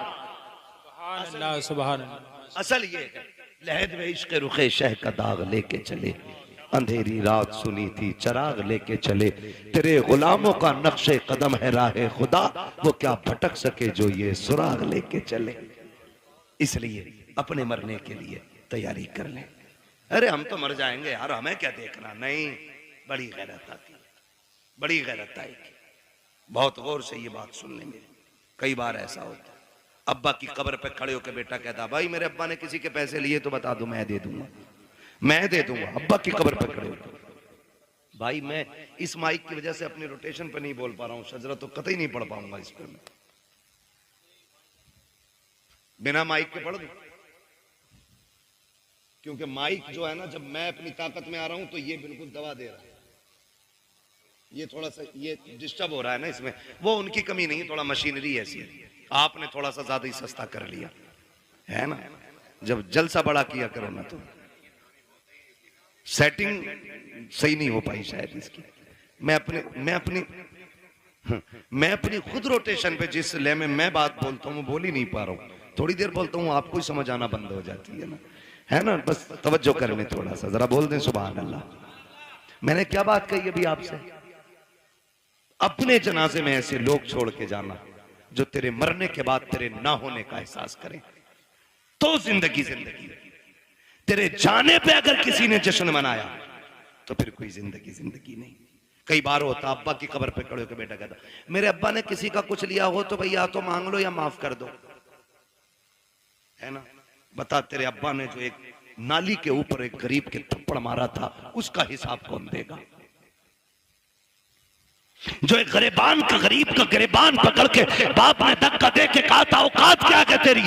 असल ये है लहद में इश्क रुखे शह का दाग लेके चले, अंधेरी रात सुनी थी चराग लेके चले। तेरे गुलामों का नक्शे कदम है राहे खुदा, वो क्या भटक सके जो ये सुराग लेके चले। इसलिए अपने मरने के लिए तैयारी कर ले। अरे हम तो मर जाएंगे यार, हमें क्या देखना। नहीं, बड़ी गैरत आती है, बड़ी गैरत आएगी। बहुत गौर से ये बात सुनने में। कई बार ऐसा होता है, अब्बा की कब्र पे खड़े होकर बेटा कहता, भाई मेरे अब्बा ने किसी के पैसे लिए तो बता दो, मैं दे दूंगा, मैं दे दूंगा। अब्बा की कब्र पे खड़े होकर। भाई मैं इस माइक की वजह से अपनी रोटेशन पे नहीं बोल पा रहा हूं, शजरा तो कतई नहीं पढ़ पाऊंगा इस पे। मैं बिना माइक के पढ़ दूं, क्योंकि माइक जो है ना, जब मैं अपनी ताकत में आ रहा हूं तो ये बिल्कुल दबा दे रहा है। ये थोड़ा सा ये डिस्टर्ब हो रहा है ना इसमें। वो उनकी कमी नहीं, थोड़ा मशीनरी ऐसी है, आपने थोड़ा सा ज्यादा ही सस्ता कर लिया है ना। जब जलसा बड़ा किया करो ना तो सेटिंग सही नहीं हो पाई शायद इसकी। मैं अपनी खुद रोटेशन पे जिस ले में मैं बात बोलता हूँ वो बोल ही नहीं पा रहा हूँ। थोड़ी देर बोलता हूँ आपको ही समझ आना बंद हो जाती है ना, है ना। बस तवज्जो करने थोड़ा सा, जरा बोल दें सुभान अल्लाह। मैंने क्या बात कही अभी आपसे? अपने जनाजे में ऐसे लोग छोड़ के जाना जो तेरे मरने के बाद तेरे ना होने का एहसास करें, तो जिंदगी जिंदगी। तेरे जाने पे अगर किसी ने जश्न मनाया तो फिर कोई जिंदगी जिंदगी नहीं। कई बार होता, अब्बा की कब्र पे खड़े होकर बेटा कहता, मेरे अब्बा ने किसी का कुछ लिया हो तो भैया तो मांग लो या माफ कर दो, है ना। बता, तेरे अब्बा ने जो एक नाली के ऊपर एक गरीब के थप्पड़ मारा था उसका हिसाब कौन देगा? जो एक गरीबान का गरीब का गिरबान पकड़ के बाप ने धक्का दे के कहा था औकात क्या है तेरी,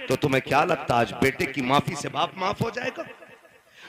तो तुम्हें क्या लगता आज बेटे की माफी से बाप माफ हो जाएगा?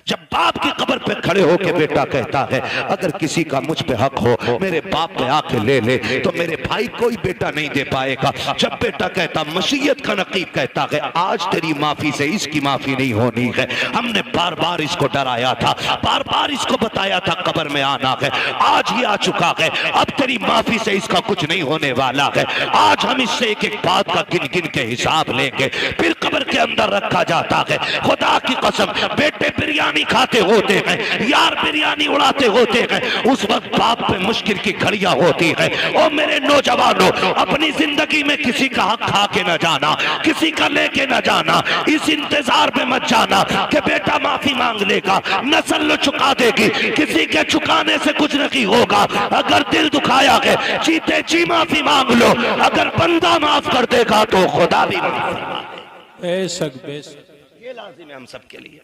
जब बाप की कब्र पे खड़े होके बेटा कहता है अगर किसी का मुझ पे हक हो मेरे बाप पे आके ले ले, तो मेरे भाई कोई बेटा नहीं दे पाएगा। जब बेटा कहता, मशीयत का नकीब कहता है आज तेरी माफी से इसकी माफी नहीं होनी है, हमने बार बार इसको डराया था, बार बार इसको बताया था कब्र में आना है, आज ही आ चुका है, अब तेरी माफी से इसका कुछ नहीं होने वाला है। आज हम इससे एक एक बात का गिन गिन के हिसाब लेंगे। फिर कब्र के अंदर रखा जाता है। खुदा की कसम, बेटे बिरयानी खाते होते हैं, यार बिरयानी उड़ाते होते हैं, उस वक्त बाप पे मुश्किल की घड़ियां होती है। ओ मेरे नौजवानों, अपनी जिंदगी में किसी का हक खा के न जाना, किसी का लेके न जाना, इस इंतजार में मत जाना कि बेटा माफी मांग लेगा, नस्ल चुका देगी। किसी के चुकाने से कुछ नहीं होगा। अगर दिल दुखाया है जीते जी माफी मांग लो, अगर बंदा माफ कर देगा तो खुदा भी माफ फरमा दे। बेशक बेशक, ये लाजिम है हम सबके लिए।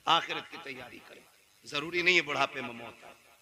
आखिरत की तैयारी करें। जरूरी नहीं है बुढ़ापे में मौत।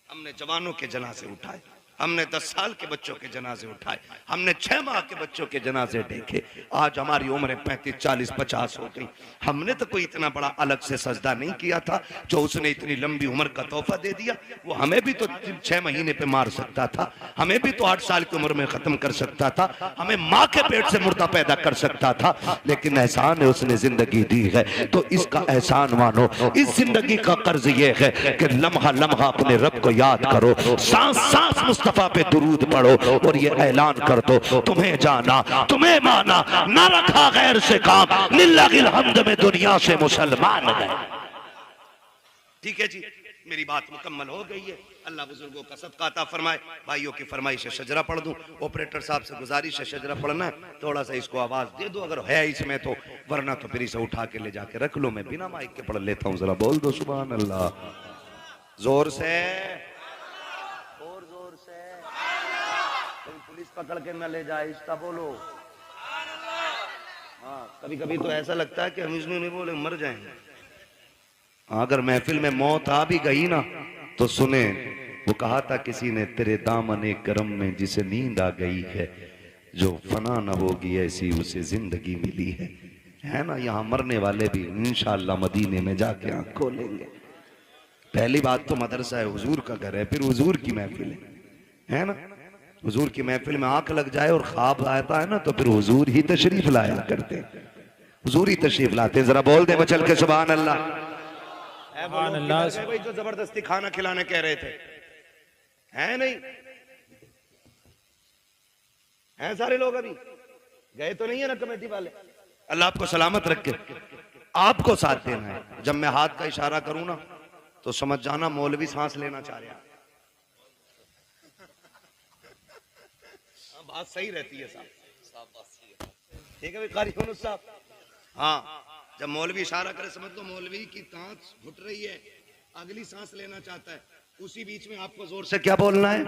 हमने जवानों के जनाजे उठाए, हमने 10 साल के बच्चों के जनाजे उठाए, हमने 6 माह के बच्चों के जनाजे देखे। आज हमारी उम्र 35, 40, 50 हो गई। हमने तो कोई इतना बड़ा अलग से सजदा नहीं किया था। जो उसने इतनी लंबी उम्र का तोहफा दे दिया, वो हमें भी तो 6 महीने पे मार सकता था, हमें भी तो 8 साल की उम्र में खत्म कर सकता था, हमें माँ के पेट से मुर्दा पैदा कर सकता था। लेकिन एहसान है उसने जिंदगी दी है, तो इसका एहसान मानो। इस जिंदगी का कर्ज ये है कि लम्हा लम्हा अपने रब को याद करो, सांस सांस मुस्तफा पे दुरूद पढ़ो और ये ऐलान कर दो, तुम्हें जाना तुम्हें माना, ना रखा गैर से काम, लिल्लाहिल हम्द में दुनिया से मुसलमान गए। ठीक है जी, मेरी बात मुकम्मल हो गई है। अल्लाह बुजुर्गों का सदका अता फरमाए। भाइयों की फरमाइश है शजरा पढ़ दूं। ऑपरेटर साहब से गुजारिश है शजरा पढ़ना है, थोड़ा सा इसको आवाज दे दो अगर है इसमें तो, वरना तो फिर इसे उठा के ले जाके रख लो। मैं बिना माइक के पढ़ लेता हूँ, जरा बोल दो सुभान अल्लाह जोर से, और जोर से। कभी पुलिस पकड़ के न ले जाए, इसका बोलो। हाँ, कभी कभी तो ऐसा लगता है कि हम इसमें नहीं बोले मर जाएंगे। अगर महफिल में मौत आ भी गई ना तो सुने, वो कहा था किसी ने, तेरे दामने करम में जिसे नींद आ गई है, जो फना न होगी ऐसी उसे जिंदगी मिली है ना। यहाँ मरने वाले भी इंशाअल्लाह मदीने में जाके आंख खोलेंगे। पहली बात तो मदरसा है, हुजूर का घर है, फिर हुजूर की महफिल है ना। हुजूर की महफिल में आंख लग जाए और ख्वाब आता है ना, तो फिर हुजूर ही तशरीफ लाया करते, हुजूर ही तशरीफ लाते। जरा बोल दे बचल के सुभान अल्लाह। भाई जो जबरदस्ती खाना खिलाने कह रहे थे, हैं नहीं हैं सारे लोग अभी गए तो नहीं है ना कमेटी वाले। अल्लाह आपको सलामत रखे, आपको साथ देना है। जब मैं हाथ का इशारा करूं ना तो समझ जाना मौलवी सांस लेना चाह रहा है। बात सही रहती है साहब, ठीक है भाई कारी साहब। हाँ, जब मौलवी इशारा करे समझ लो मौलवी की तांत घुट रही है, अगली सांस लेना चाहता है, उसी बीच में आपको जोर से क्या बोलना है?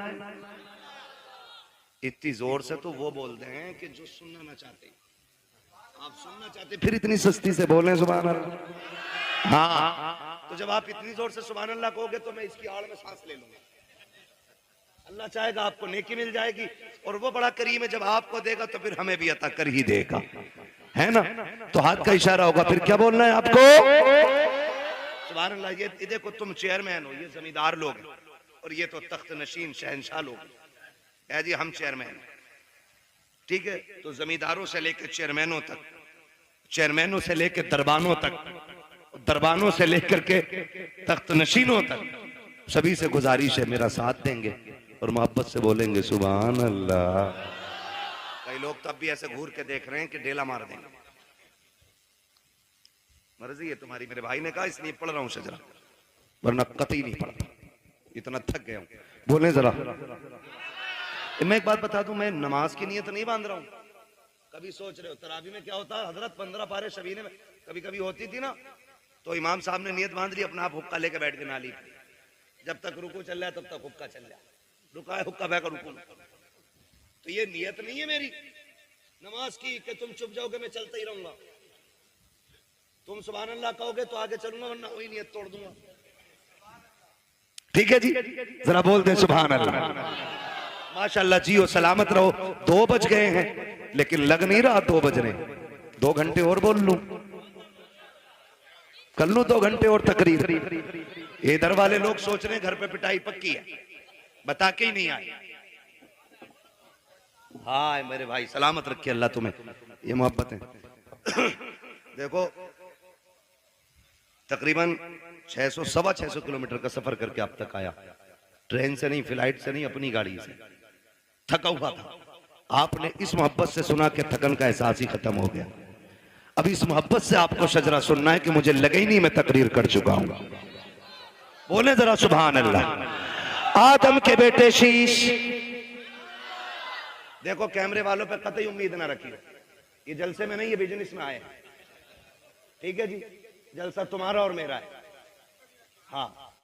इतनी जोर से तो वो बोलते हैं कि जो सुनना ना चाहते, आप सुनना चाहते फिर इतनी सस्ती से बोलें सुभान अल्लाह। हाँ, तो जब आप इतनी जोर से सुभान अल्लाह कहोगे तो मैं इसकी आड़ में सांस ले लूंगा। अल्लाह चाहेगा आपको नेकी मिल जाएगी, और वो बड़ा करीम है, जब आपको देगा तो फिर हमें भी अता कर ही देगा, है ना? तो हाथ का इशारा होगा, फिर क्या बोलना है आपको? सुभान अल्लाह। ये देखो तुम चेयरमैन हो, ये जमींदार लोग हैं, और ये तो तख्त नशीन शहंशाह लोग है जी, हम चेयरमैन, ठीक है? तो जमींदारों से लेकर चेयरमैनों तक, चेयरमैनों से लेकर दरबानों तक, दरबानों से लेकर के तख्त नशीनों तक, सभी से गुजारिश है मेरा साथ देंगे और मोहब्बत से बोलेंगे सुभान अल्लाह। कई लोग तब भी ऐसे घूर के देख रहे हैं कि डेला मार देंगे। मर्जी है तुम्हारी, मेरे भाई ने कहा इसलिए पढ़ रहा हूं शजरा, वरना कतई नहीं पढ़ता, इतना थक गया हूं। बोले जरा। मैं एक बात बता दूं, मैं नमाज की नीयत नहीं बांध रहा हूं। कभी सोच रहे हो तरावी में क्या होता है, हजरत 15 पारे शबीने में कभी कभी होती थी ना, तो इमाम साहब ने नीयत बांध ली, अपना आप हुक्का लेके बैठ के ना ली, जब तक रुकू चल रहा है तब तक हुक्का चल रहा है, रुका है हुक्का बहकर रुकू। तो ये नीयत नहीं है मेरी नमाज की कि तुम चुप जाओगे मैं चलता ही रहूंगा, तुम सुभान अल्लाह कहोगे तो आगे चलूंगा, वरना वही नीयत तोड़ दूंगा। ठीक है जी, जरा बोल दे सुभान अल्लाह। माशाअल्लाह, जियो सलामत रहो। 2 बज गए हैं लेकिन लग नहीं रहा 2 बज रहे, 2 घंटे और बोल लूं, कर लूं 2 घंटे और तकरीर। इधर वाले लोग सोच रहे हैं घर पे पिटाई पक्की है, बता के ही नहीं आए। हाय मेरे भाई, सलामत रखे अल्लाह तुम्हें, ये मोहब्बत है। देखो तकरीबन 600 सवा 600 किलोमीटर का सफर करके आप तक आया, ट्रेन से नहीं, फ्लाइट से नहीं, अपनी गाड़ी से। थका हुआ था, आपने इस मोहब्बत से सुना कि थकन का एहसास ही खत्म हो गया। अब इस मोहब्बत से आपको शजरा सुनना है कि मुझे लगे ही नहीं मैं तकरीर कर चुका हूं। बोले जरा सुभान अल्लाह। आदम के बेटे शीश। देखो कैमरे वालों पे कतई उम्मीद ना रखिए, ये जलसे में नहीं, ये बिजनेस में आए, ठीक है जी? जलसा तुम्हारा और मेरा है। हाँ,